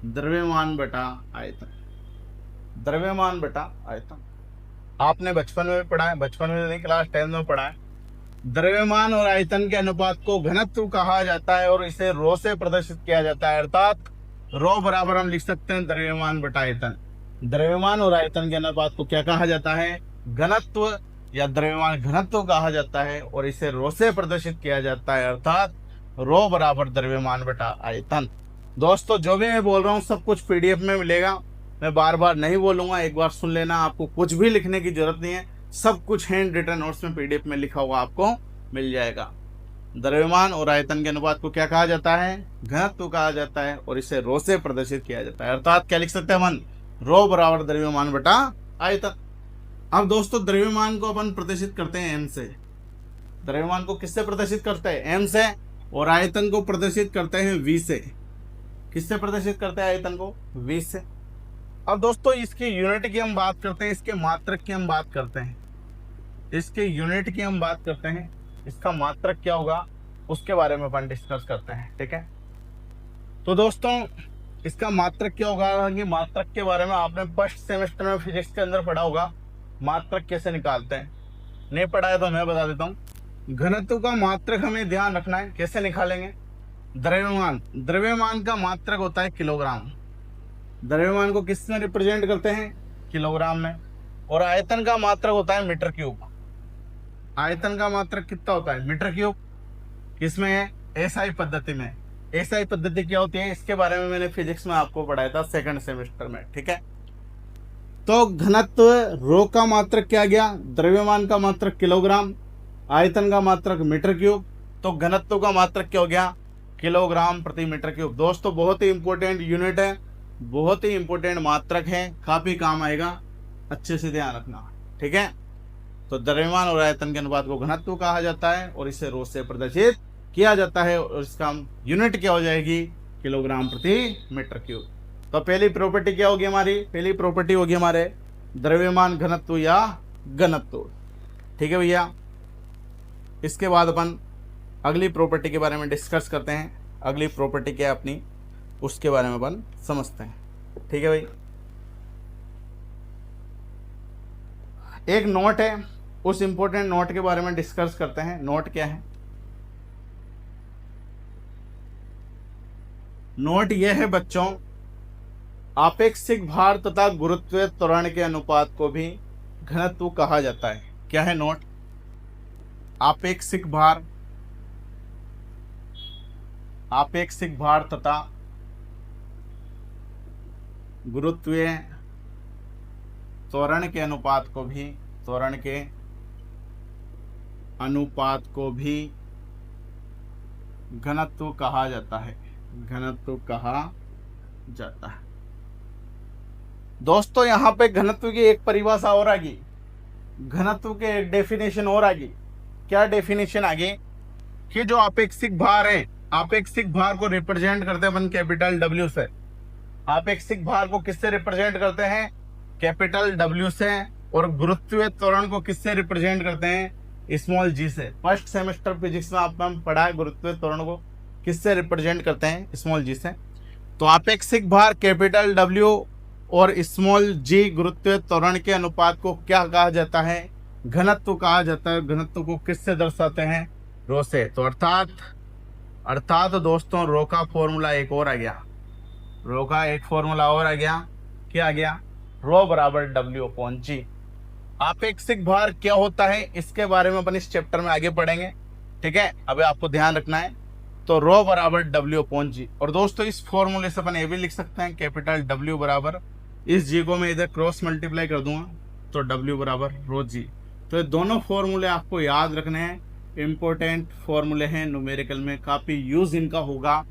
द्रव्यमान बटा आयतन। द्रव्यमान बटा आयतन आपने बचपन में भी पढ़ा है, बचपन में नहीं क्लास 10 में पढ़ा है। द्रव्यमान और आयतन के अनुपात को घनत्व कहा जाता है और इसे रो से प्रदर्शित किया जाता है, अर्थात रो बराबर हम लिख सकते हैं द्रव्यमान बटा आयतन। द्रव्यमान और आयतन के अनुपात को क्या कहा जाता है? घनत्व या द्रव्यमान घनत्व कहा जाता है, और इसे रो से प्रदर्शित किया जाता है, अर्थात रो बराबर द्रव्यमान बटा आयतन। दोस्तों जो भी मैं बोल रहा हूँ सब कुछ पीडीएफ में मिलेगा, मैं बार बार नहीं बोलूंगा, एक बार सुन लेना, आपको कुछ भी लिखने की जरूरत नहीं है, सब कुछ हैंड रिटन नोट्स में पीडीएफ में लिखा हुआ आपको मिल जाएगा। द्रव्यमान और आयतन के अनुपात को क्या कहा जाता है? घनत्व कहा जाता है, और इसे रो से प्रदर्शित किया जाता है, अर्थात क्या लिख सकते हैं अपन? रो बराबर द्रव्यमान बटा आयतन। अब दोस्तों द्रव्यमान को अपन प्रदर्शित करते हैं एम से। द्रव्यमान को किससे प्रदर्शित करते हैं? एम से। और आयतन को प्रदर्शित करते हैं वी से। किससे प्रदर्शित करते हैं आयतन को? वी से। अब दोस्तों इसकी यूनिट की हम बात करते हैं, इसके मात्रक की हम बात करते हैं, इसके यूनिट की हम बात करते हैं, इसका मात्रक क्या होगा उसके बारे में अपन डिस्कस करते हैं, ठीक है। तो दोस्तों इसका मात्रक क्या होगा कि मात्रक के बारे में आपने फर्स्ट सेमेस्टर में फिजिक्स के अंदर पढ़ा होगा, मात्रक कैसे निकालते हैं। नहीं पढ़ा है तो मैं बता देता हूँ। घनत्व का मात्रक हमें ध्यान रखना है, कैसे निकालेंगे? द्रव्यमान का मात्रक होता है किलोग्राम। द्रव्यमान को किस में रिप्रेजेंट करते हैं? किलोग्राम में। और आयतन का मात्रक होता है मीटर क्यूब। आयतन का मात्रक कितना होता है? Metre cube. किसमें है? एसआई पद्धति में। एसआई पद्धति क्या होती है इसके बारे में मैंने फिजिक्स में आपको पढ़ाया था सेकंड सेमेस्टर में, ठीक है। तो घनत्व रो का मात्रक क्या गया? द्रव्यमान का मात्रक किलोग्राम, आयतन का मात्रक मीटर क्यूब, तो घनत्व का मात्रक क्या हो गया? किलोग्राम प्रति मीटर क्यूब। दोस्तों बहुत ही इंपॉर्टेंट यूनिट है, बहुत ही इंपॉर्टेंट मात्रक है, काफी काम आएगा, अच्छे से ध्यान रखना, ठीक है। तो द्रव्यमान और आयतन के अनुपात को घनत्व कहा जाता है, और इसे रो से प्रदर्शित किया जाता है, और इसका यूनिट क्या हो जाएगी? किलोग्राम प्रति मीटर क्यूब। तो पहली प्रॉपर्टी क्या होगी हमारी? पहली प्रॉपर्टी होगी हमारे द्रव्यमान घनत्व या घनत्व, ठीक है भैया। इसके बाद अपन अगली प्रॉपर्टी के बारे में डिस्कस करते हैं। अगली प्रॉपर्टी क्या है अपनी, उसके बारे में अपन समझते हैं, ठीक है भाई। एक नोट है, उस इंपॉर्टेंट नोट के बारे में डिस्कस करते हैं। नोट क्या है? नोट यह है बच्चों, आपेक्षिक भार तथा गुरुत्वीय त्वरण के अनुपात को भी घनत्व कहा जाता है। क्या है नोट? आपेक्षिक भार, आपेक्षिक भार तथा गुरुत्वीय त्वरण के अनुपात को भी, त्वरण के अनुपात को भी घनत्व कहा जाता है, घनत्व कहा जाता है। दोस्तों यहाँ पे घनत्व की एक परिभाषा और आ गई, घनत्व के एक डेफिनेशन और आ गई। क्या डेफिनेशन आ गई? कि जो आपेक्षिक भार है, आपेक्षिक भार को रिप्रेजेंट करते हैं अपन कैपिटल डब्ल्यू से। आपेक्षिक भार को किससे रिप्रेजेंट करते हैं? कैपिटल डब्ल्यू से। और गुरुत्वीय त्वरण को किससे रिप्रेजेंट करते हैं? स्मॉल जी से। फर्स्ट सेमेस्टर फिजिक्स में आपने पढ़ा है गुरुत्वीय त्वरण को किससे रिप्रेजेंट करते हैं? स्मॉल जी से। तो आपेक्षिक भार कैपिटल डब्ल्यू और स्मॉल जी गुरुत्वीय त्वरण के अनुपात को क्या कहा जाता है? घनत्व कहा जाता है। घनत्व को किससे दर्शाते हैं? रो से। तो अर्थात दोस्तों रो का फॉर्मूला एक और आ गया, रो का एक फॉर्मूला और आ गया। क्या आ गया? रो बराबर डब्ल्यू अपॉन जी। आपेक्षिक भार क्या होता है इसके बारे में अपन इस चैप्टर में आगे पढ़ेंगे, ठीक है। अभी आपको ध्यान रखना है। तो रो बराबर डब्ल्यू अपॉन जी। और दोस्तों इस फॉर्मूले से अपन ये भी लिख सकते हैं कैपिटल डब्ल्यू बराबर, इस जी को मैं इधर क्रॉस मल्टीप्लाई कर दूंगा तो डब्ल्यू बराबर रो जी। तो ये दोनों फॉर्मूले आपको याद रखने हैं, इंपॉर्टेंट फॉर्मूले हैं, न्यूमेरिकल में काफी यूज इनका होगा।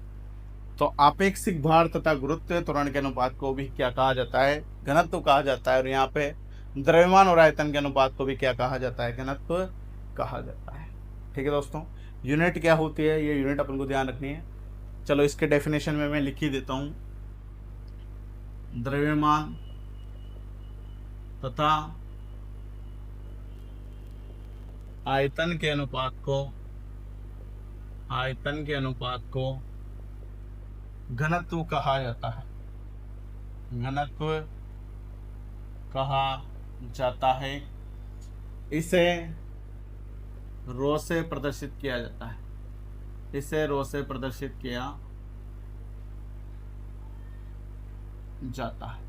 तो आपेक्षिक भार तथा गुरुत्वीय त्वरण के अनुपात को भी क्या कहा जाता है? घनत्व कहा जाता है। और यहाँ पे द्रव्यमान और आयतन के अनुपात को भी क्या कहा जाता है? घनत्व कहा जाता है, ठीक है दोस्तों। यूनिट क्या होती है ये यूनिट अपन को ध्यान रखनी है। चलो इसके डेफिनेशन में मैं लिख ही देता हूँ। द्रव्यमान तथा आयतन के अनुपात को घनत्व कहा जाता है, घनत्व कहा जाता है। इसे रो से प्रदर्शित किया जाता है, इसे रो से प्रदर्शित किया जाता है।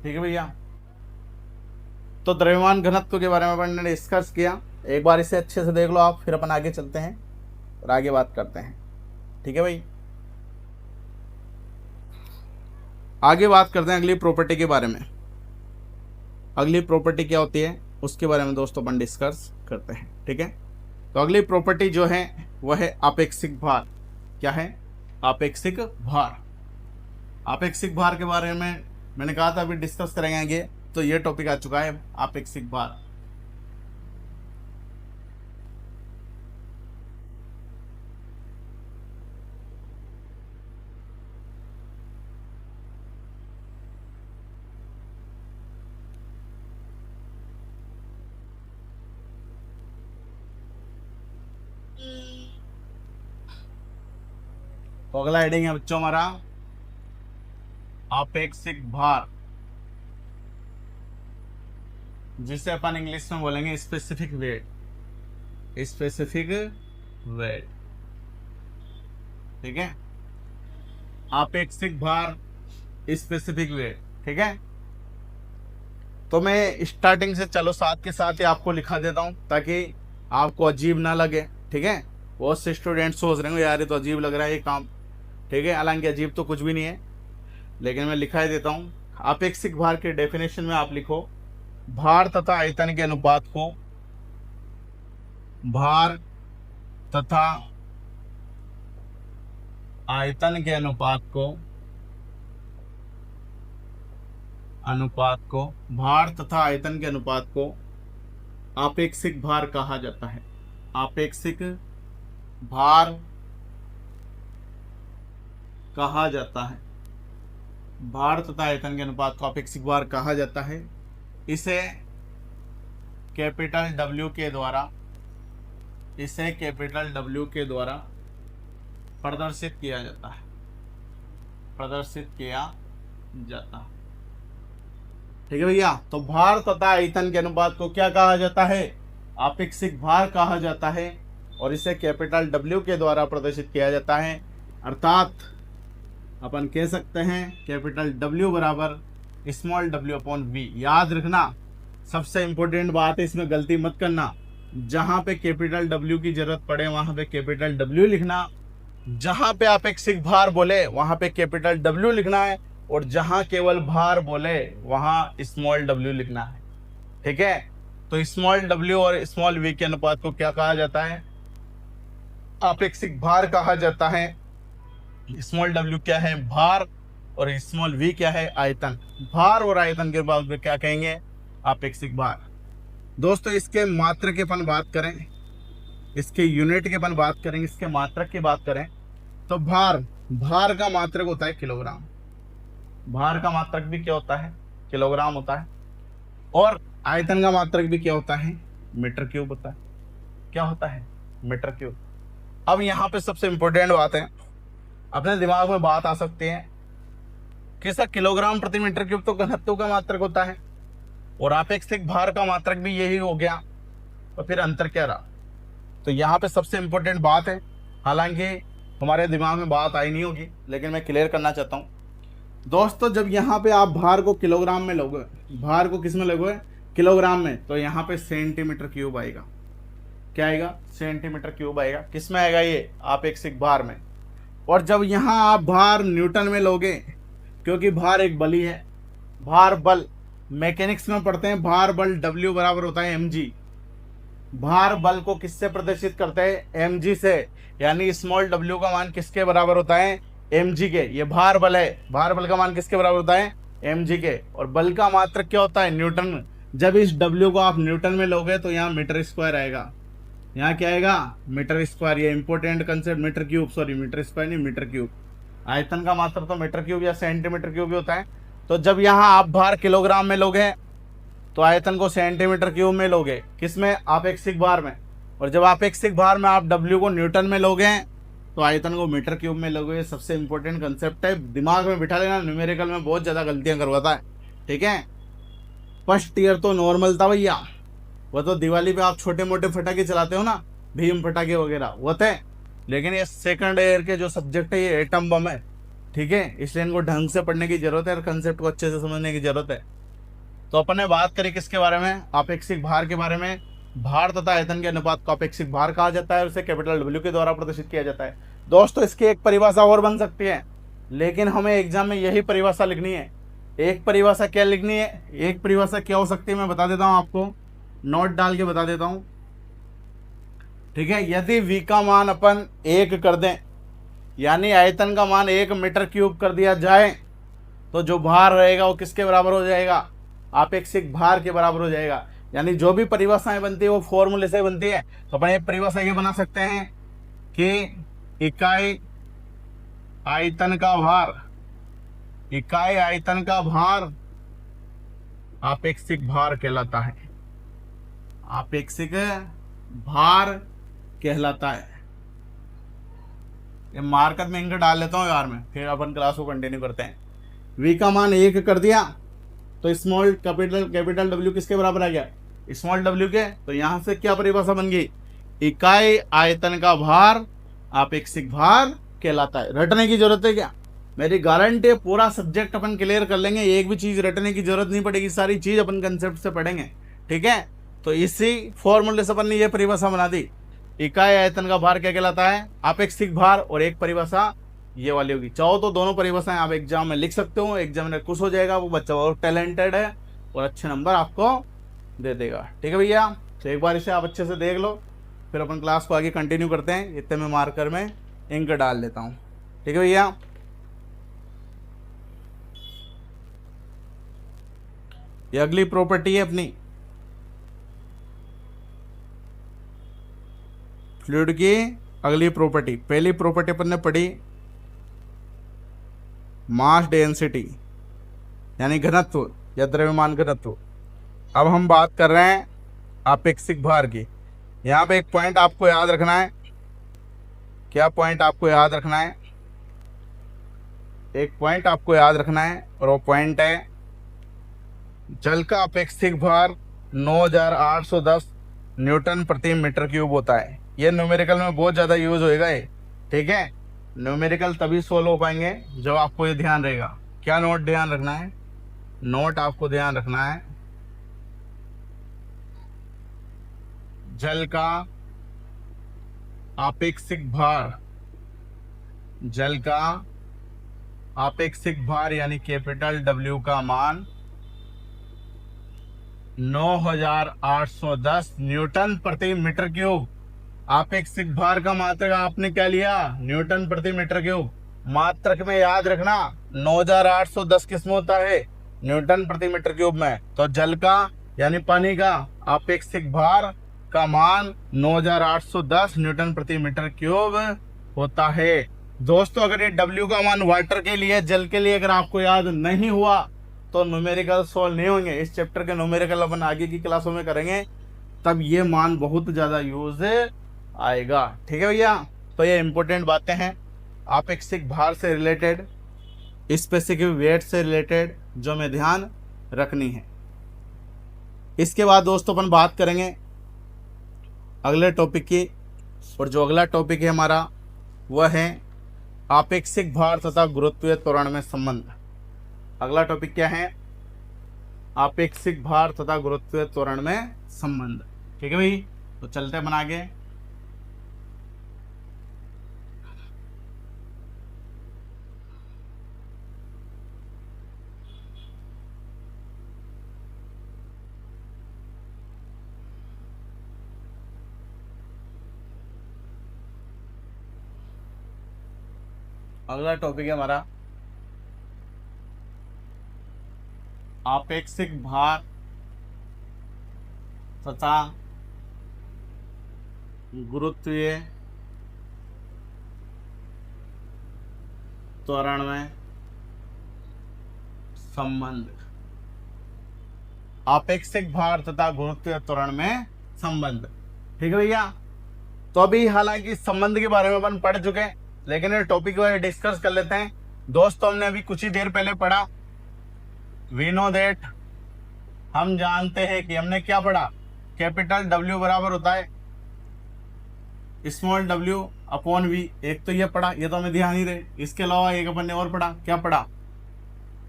ठीक है भैया, तो द्रव्यमान घनत्व के बारे में अपन ने डिस्कस किया। एक बार इसे अच्छे से देख लो आप, फिर अपन आगे चलते हैं और आगे बात करते हैं। ठीक है भाई, आगे बात करते हैं अगली प्रॉपर्टी के बारे में। अगली प्रॉपर्टी क्या होती है उसके बारे में दोस्तों अपन डिस्कस करते हैं। ठीक है, तो अगली प्रॉपर्टी जो है वह है आपेक्षिक भार। क्या है? आपेक्षिक भार। आपेक्षिक भार के बारे में मैंने कहा था अभी डिस्कस करेंगे आगे, तो ये टॉपिक आ चुका है आपेक्षिक भार। तो अगला हेडिंग है बच्चों हमारा आपेक्षिक भार, जिसे अपन इंग्लिश में बोलेंगे स्पेसिफिक वेट। स्पेसिफिक वेट, ठीक है, आपेक्षिक भार, स्पेसिफिक वेट। ठीक है, तो मैं स्टार्टिंग से चलो साथ के साथ ही आपको लिखा देता हूं ताकि आपको अजीब ना लगे। ठीक है, बहुत से स्टूडेंट सोच रहे होंगे यार ये तो अजीब लग रहा है ये काम। ठीक है, हालांकि अजीब तो कुछ भी नहीं है, लेकिन मैं लिखा ही देता हूं। आपेक्षिक भार के डेफिनेशन में आप लिखो, भार तथा आयतन के अनुपात को, भार तथा आयतन के अनुपात को, भार तथा आयतन के अनुपात को आपेक्षिक भार कहा जाता है। आपेक्षिक भार कहा जाता है। भार तथा आयतन के अनुपात को आपेक्षिक भार कहा जाता है। इसे कैपिटल W के द्वारा, इसे कैपिटल W के द्वारा प्रदर्शित किया जाता है, प्रदर्शित किया जाता है। ठीक है भैया, तो भार तथा आयतन के अनुपात को क्या कहा जाता है? आपेक्षिक भार कहा जाता है, और इसे कैपिटल W के द्वारा प्रदर्शित किया जाता है। अर्थात अपन कह सकते हैं कैपिटल W बराबर स्मॉल w अपॉन v। याद रखना, सबसे इंपॉर्टेंट बात है, इसमें गलती मत करना। जहां पे कैपिटल W की जरूरत पड़े वहां पे कैपिटल W लिखना, जहां पे आपेक्षिक भार बोले वहां पे कैपिटल W लिखना है, और जहां केवल भार बोले वहां स्मॉल w लिखना है। ठीक है, तो स्मॉल w और स्मॉल v के अनुपात को क्या कहा जाता है? आपेक्षिक भार कहा जाता है। स्मॉल w क्या है? भार, और स्मॉल v क्या है? आयतन। भार और आयतन के बाद में क्या कहेंगे? आपेक्षिक भार। दोस्तों इसके मात्रक की अपन बात करें, इसके यूनिट की अपन बात करेंगे, इसके मात्रक की बात करें तो भार का मात्रक होता है किलोग्राम। भार का मात्रक भी क्या होता है? किलोग्राम होता है। और आयतन का मात्रक भी क्या होता है? मीटर क्यूब होता है। क्या होता है? Metre cube. अब यहाँ पे सबसे इंपॉर्टेंट बात है, अपने दिमाग में बात आ सकती है कि सर किलोग्राम प्रति मीटर क्यूब तो घनत्व का मात्रक होता है और आपेक्षिक भार का मात्रक भी यही हो गया, तो फिर अंतर क्या रहा? तो यहाँ पे सबसे इंपॉर्टेंट बात है, हालांकि हमारे दिमाग में बात आई नहीं होगी लेकिन मैं क्लियर करना चाहता हूँ। दोस्तों जब यहाँ पे आप भार को किलोग्राम में लोगे, भार को किस में लोगे? किलोग्राम में, तो यहाँ पे सेंटीमीटर क्यूब आएगा। क्या आएगा? सेंटीमीटर क्यूब आएगा। किस में आएगा? ये आपेक्षिक भार में। और जब यहाँ आप भार न्यूटन में लोगे, क्योंकि भार एक बल ही है, भार बल मैकेनिक्स में पढ़ते हैं, भार बल W बराबर होता है mg। भार बल को किससे प्रदर्शित करते हैं? mg से, यानी स्मॉल w का मान किसके बराबर होता है? mg के। ये भार बल है, भार बल का मान किसके बराबर होता है? mg के। और बल का मात्रक क्या होता है? न्यूटन। जब इस w को आप न्यूटन में लोगे तो यहाँ मीटर स्क्वायर आएगा। यहाँ क्या आएगा? Metre square. ये important concept, metre cube, sorry metre square नहीं, मीटर क्यूब। आयतन का मात्रक तो मीटर क्यूब या सेंटीमीटर क्यूब भी होता है। तो जब यहाँ आप भार किलोग्राम में लोगे तो आयतन को सेंटीमीटर क्यूब में लोगे। किसमें? आपेक्षिक भार में। और जब आपेक्षिक भार में आप W को न्यूटन में लोगे तो आयतन को मीटर क्यूब में लोगे। ये सबसे इंपॉर्टेंट कंसेप्ट है, दिमाग में बिठा लेना। न्यूमेरिकल में बहुत ज़्यादा गलतियाँ करवाता है। ठीक है, फर्स्ट ईयर तो नॉर्मल था भैया, वो तो दिवाली पे आप छोटे मोटे फटाके चलाते हो ना, भीम फटाके वगैरह, वो थे। लेकिन ये सेकंड ईयर के जो सब्जेक्ट है ये एटम बम है। ठीक है, इसलिए इनको ढंग से पढ़ने की जरूरत है और कंसेप्ट को अच्छे से समझने की जरूरत है। तो अपन ने बात करी किसके बारे में, आपेक्षिक भार के बारे में। भार तथा आयतन के अनुपात को आपेक्षिक भार कहा जाता है और इसे कैपिटल डब्ल्यू के द्वारा प्रदर्शित किया जाता है। दोस्तों इसकी एक परिभाषा और बन सकती है, लेकिन हमें एग्जाम में यही परिभाषा लिखनी है। एक परिभाषा क्या लिखनी है, एक परिभाषा क्या हो सकती है मैं बता देता हूं आपको, नोट डाल के बता देता हूं। ठीक है, यदि v का मान अपन 1 कर दें, यानी आयतन का मान 1 मीटर क्यूब कर दिया जाए, तो जो भार रहेगा वो किसके बराबर हो जाएगा, आपेक्षिक भार के बराबर हो जाएगा। यानी जो भी परिभाषाएं बनती है वो फॉर्मूले से बनती है। तो अपन ये परिभाषा ये बना सकते हैं कि इकाई आयतन का भार, इकाई आयतन का भार आपेक्षिक भार कहलाता है, आपेक्षिक भार कहलाता है। ये मार्कर में इनका डाल लेता हूँ यार मैं, फिर अपन क्लास को कंटिन्यू करते हैं। v का मान 1 कर दिया तो स्मॉल कैपिटल w किसके बराबर आ गया, स्मॉल w के। तो यहां से क्या परिभाषा बन गई, इकाई आयतन का भार आपेक्षिक भार कहलाता है। रटने की जरूरत है क्या, मेरी गारंटी है पूरा सब्जेक्ट अपन क्लियर कर लेंगे, एक भी चीज रटने की जरूरत नहीं पड़ेगी, सारी चीज अपन कंसेप्ट से पढ़ेंगे। ठीक है, तो इसी फॉर्मूले से अपन ने ये परिभाषा बना दी, इकाई आयतन का भार क्या कहलाता है, आपेक्षिक भार। और एक परिभाषा ये वाली होगी। चाहो तो दोनों परिभाषाएं आप एग्जाम में लिख सकते हो, एग्जामिनर खुश हो जाएगा, वो बच्चा और टैलेंटेड है और अच्छे नंबर आपको दे देगा। ठीक है भैया, तो एक बार इसे आप अच्छे से देख लो, फिर अपन क्लास को आगे कंटिन्यू करते हैं। इतने में मार्कर में इंक डाल देता हूँ। ठीक है भैया, ये अगली प्रॉपर्टी है अपनी फ्लूइड की अगली प्रॉपर्टी। पहली प्रॉपर्टी अपन ने पढ़ी मास डेंसिटी यानी घनत्व या द्रव्यमान घनत्व। अब हम बात कर रहे हैं आपेक्षिक भार की। यहाँ पे एक पॉइंट आपको याद रखना है। क्या पॉइंट आपको याद रखना है, एक पॉइंट आपको याद रखना है और वो पॉइंट है जल का अपेक्षिक भार 9810 न्यूटन प्रति मीटर क्यूब होता है। ये न्यूमेरिकल में बहुत ज़्यादा यूज होएगा ये। ठीक है, न्यूमेरिकल तभी सोल्व हो पाएंगे जब आपको ये ध्यान रहेगा। क्या नोट ध्यान रखना है, नोट आपको ध्यान रखना है, जल का आपेक्षिक भार, जल का आपेक्षिक भार यानी कैपिटल डब्ल्यू का मान 9810 न्यूटन प्रति मीटर क्यूब। आपेक्षिक भार का मात्रक आपने क्या लिया, न्यूटन प्रति मीटर क्यूब। मात्रक में याद रखना 9810 किस में होता है, न्यूटन प्रति मीटर क्यूब में। तो जल का यानी पानी का आपेक्षिक भार का मान 9810 न्यूटन प्रति मीटर क्यूब होता है। दोस्तों अगर ये W का मान वाटर के लिए, जल के लिए अगर आपको याद नहीं हुआ तो न्यूमेरिकल सॉल्व नहीं होंगे। इस चैप्टर के न्यूमेरिकल अपन आगे की क्लासों में करेंगे, तब ये मान बहुत ज़्यादा यूज आएगा। ठीक है भैया, तो ये इंपॉर्टेंट बातें हैं आपेक्षिक भार से रिलेटेड, स्पेसिफिक वेट से रिलेटेड, जो हमें ध्यान रखनी है। इसके बाद दोस्तों अपन बात करेंगे अगले टॉपिक की, और जो अगला टॉपिक है हमारा वह है आपेक्षिक भार तथा गुरुत्वीय त्वरण में संबंध। अगला टॉपिक क्या है, आपेक्षिक भार तथा गुरुत्वीय त्वरण में संबंध। ठीक है भाई, तो चलते हैं अपन आगे। अगला टॉपिक है हमारा आपेक्षिक भार तथा गुरुत्वीय त्वरण में संबंध। आपेक्षिक भार तथा गुरुत्वीय त्वरण में संबंध। ठीक है भैया, तो अभी हालांकि संबंध के बारे में अपन पढ़ चुके हैं, लेकिन ये टॉपिक को डिस्कस कर लेते हैं। दोस्तों हमने अभी कुछ ही देर पहले पढ़ा वी नो दैट, हम जानते हैं कि हमने क्या पढ़ा, कैपिटल W बराबर होता है स्मॉल w अपॉन v, एक तो ये पढ़ा, ये तो हमें ध्यान ही रहे। इसके अलावा एक अपन ने और पढ़ा, क्या पढ़ा,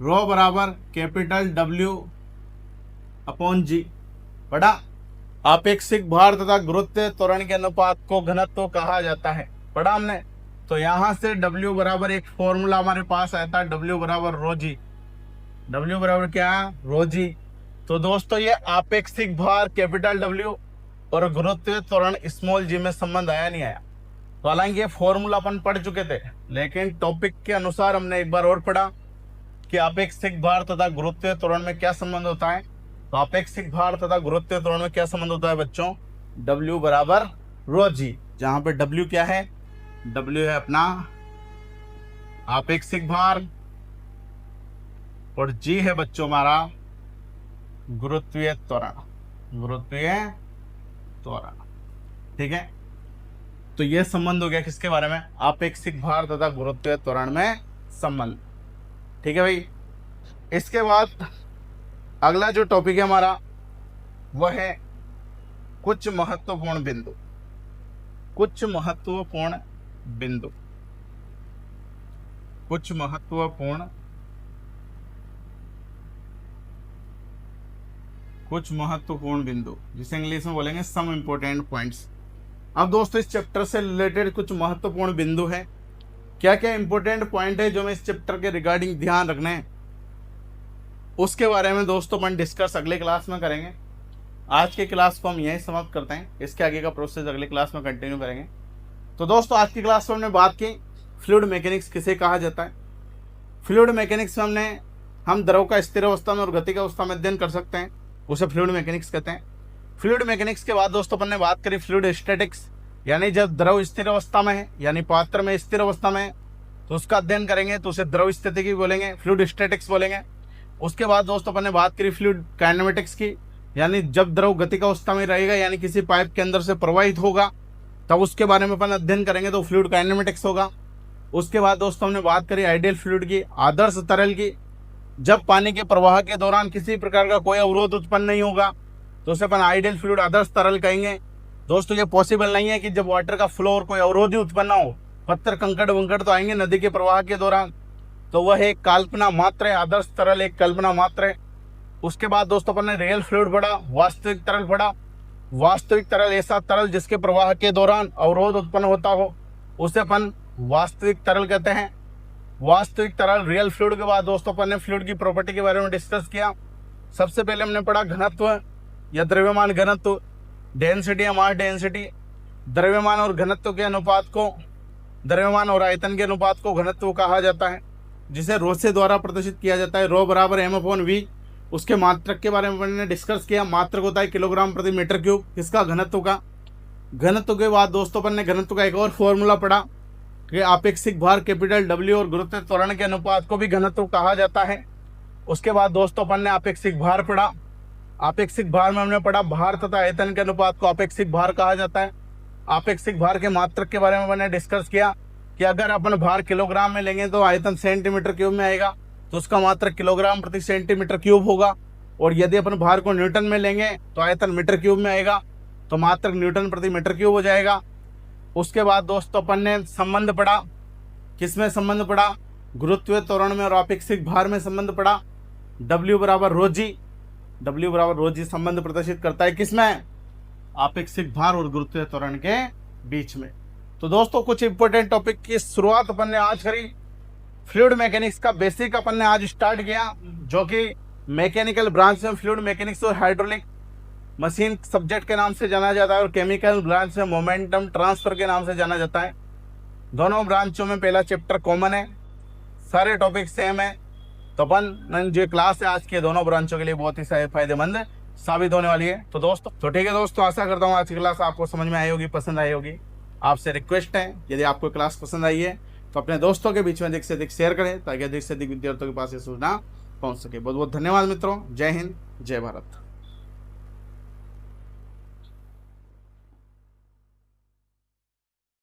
रो बराबर कैपिटल W अपॉन g पढ़ा। आपेक्षिक भार तथा गुरुत्व त्वरण के अनुपात को घनत्व कहा जाता है, पढ़ा हमने। तो यहां से W बराबर एक फॉर्मूला हमारे पास आया था, W बराबर रो जी, W बराबर क्या, रो जी। तो दोस्तों ये आपेक्षिक भार कैपिटल W और गुरुत्व त्वरण स्मॉल जी में संबंध आया नहीं आया। तो हालांकि ये फॉर्मूला अपन पढ़ चुके थे, लेकिन टॉपिक के अनुसार हमने एक बार और पढ़ा कि आपेक्षिक भार तथा गुरुत्व त्वरण में क्या संबंध होता है। तो आपेक्षिक भार तथा गुरुत्व त्वरण में क्या संबंध होता है बच्चों, W बराबर रो जी, जहां पे W क्या है, W है अपना आपेक्षिक भार और G है बच्चों हमारा गुरुत्वीय त्वरण, गुरुत्वीय त्वरण, ठीक है। तो यह संबंध हो गया किसके बारे में, आपेक्षिक भार तथा गुरुत्वीय त्वरण में संबंध, ठीक है भाई। इसके बाद अगला जो टॉपिक है हमारा वह है कुछ महत्वपूर्ण बिंदु, कुछ महत्वपूर्ण बिंदु, कुछ महत्वपूर्ण, कुछ महत्वपूर्ण बिंदु, जिसे इंग्लिश में बोलेंगे सम इंपॉर्टेंट पॉइंट्स। अब दोस्तों इस चैप्टर से रिलेटेड कुछ महत्वपूर्ण बिंदु है, क्या क्या इंपॉर्टेंट पॉइंट है जो हमें इस चैप्टर के रिगार्डिंग ध्यान रखना है, उसके बारे में दोस्तों अपन डिस्कस अगले क्लास में करेंगे। आज के क्लास को हम यहीं समाप्त करते हैं, इसके आगे का प्रोसेस अगले क्लास में कंटिन्यू करेंगे। तो दोस्तों आज की क्लास में हमने बात की फ्लूइड मैकेनिक्स किसे कहा जाता है। फ्लूइड मैकेनिक्स में हम द्रव का स्थिर अवस्था में और गति का अवस्था में अध्ययन कर सकते हैं, उसे फ्लूइड मैकेनिक्स कहते हैं। फ्लूइड मैकेनिक्स के बाद दोस्तों अपन ने बात करी फ्लूइड स्टैटिक्स, यानी जब द्रव स्थिर अवस्था में है, यानी पात्र में स्थिर अवस्था में है, तो उसका अध्ययन करेंगे, तो उसे द्रव स्थितिकी बोलेंगे, फ्लूइड स्टैटिक्स बोलेंगे। उसके बाद दोस्तों अपन ने बात करी फ्लूइड काइनेमेटिक्स की, यानी जब द्रव गति का अवस्था में रहेगा, यानी किसी पाइप के अंदर से प्रवाहित होगा, तब उसके बारे में अपन अध्ययन करेंगे, तो फ्लूइड काइनेमेटिक्स होगा। उसके बाद दोस्तों हमने बात करी आइडियल फ्लूइड की, आदर्श तरल की, जब पानी के प्रवाह के दौरान किसी प्रकार का कोई अवरोध उत्पन्न नहीं होगा, तो उसे अपन आइडियल फ्लूइड, आदर्श तरल कहेंगे। दोस्तों ये पॉसिबल नहीं है कि जब वाटर का फ्लो और कोई अवरोध ही उत्पन्न हो, पत्थर कंकड़ वंकड़ तो आएंगे नदी के प्रवाह के दौरान, तो वह एक कल्पना मात्र है, आदर्श तरल एक कल्पना मात्र है। उसके बाद दोस्तों अपन ने रियल फ्लूइड पढ़ा, वास्तविक तरल पढ़ा। वास्तविक तरल ऐसा तरल जिसके प्रवाह के दौरान अवरोध उत्पन्न होता हो, उसे अपन वास्तविक तरल कहते हैं। वास्तविक तरल रियल फ्लूइड के बाद दोस्तों अपन ने फ्लूइड की प्रॉपर्टी के बारे में डिस्कस किया। सबसे पहले हमने पढ़ा घनत्व या द्रव्यमान घनत्व, डेंसिटी या मास डेंसिटी। द्रव्यमान और घनत्व के अनुपात को, द्रव्यमान और आयतन के अनुपात को घनत्व कहा जाता है, जिसे रो से द्वारा प्रदर्शित किया जाता है, रो बराबर m अपॉन वी। उसके मात्रक के बारे में हमने डिस्कस किया, मात्रक होता है किलोग्राम प्रति मीटर क्यूब, किसका, घनत्व का। घनत्व के बाद दोस्तों अपन ने घनत्व का एक और फॉर्मूला पढ़ा कि आपेक्षिक भार कैपिटल W और गुरुत्व त्वरण के अनुपात को भी घनत्व कहा जाता है। उसके बाद दोस्तों अपन ने आपेक्षिक भार पढ़ा। आपेक्षिक भार में हमने पढ़ा भार तथा आयतन के अनुपात को आपेक्षिक भार कहा जाता है। आपेक्षिक भार के मात्रक के बारे में मैंने डिस्कस किया कि अगर अपन भार किलोग्राम में लेंगे तो आयतन सेंटीमीटर क्यूब में आएगा, तो उसका मात्रक किलोग्राम प्रति सेंटीमीटर क्यूब होगा, और यदि अपन भार को न्यूटन में लेंगे तो आयतन मीटर क्यूब में आएगा, तो मात्रक न्यूटन प्रति मीटर क्यूब हो जाएगा। उसके बाद दोस्तों अपन ने संबंध पढ़ा, किसमें संबंध पढ़ा, गुरुत्वीय त्वरण में और आपेक्षिक भार में संबंध पढ़ा। W बराबर रो जी, W बराबर रो जी संबंध प्रदर्शित करता है किसमें, आपेक्षिक भार और गुरुत्वीय त्वरण के बीच में। तो दोस्तों कुछ इंपॉर्टेंट टॉपिक की शुरुआत अपन ने आज करी। फ्लूइड मैकेनिक्स का बेसिक अपन ने आज स्टार्ट किया, जो कि मैकेनिकल ब्रांच में फ्लूइड मैकेनिक्स और हाइड्रोलिक मशीन सब्जेक्ट के नाम से जाना जाता है, और केमिकल ब्रांच में मोमेंटम ट्रांसफर के नाम से जाना जाता है। दोनों ब्रांचों में पहला चैप्टर कॉमन है, सारे टॉपिक सेम है। तो अपन जो क्लास है आज के दोनों ब्रांचों के लिए बहुत ही फायदेमंद साबित होने वाली है। तो दोस्तों तो ठीक है दोस्तों, आशा करता हूँ आज की क्लास आपको समझ में आई होगी, पसंद आई होगी। आपसे रिक्वेस्ट है, यदि आपको क्लास पसंद आई है तो अपने दोस्तों के बीच में अधिक से अधिक शेयर करें, ताकि अधिक से अधिक विद्यार्थियों के पास ये सूचना पहुंच सके। बहुत बहुत धन्यवाद मित्रों, जय हिंद, जय भारत।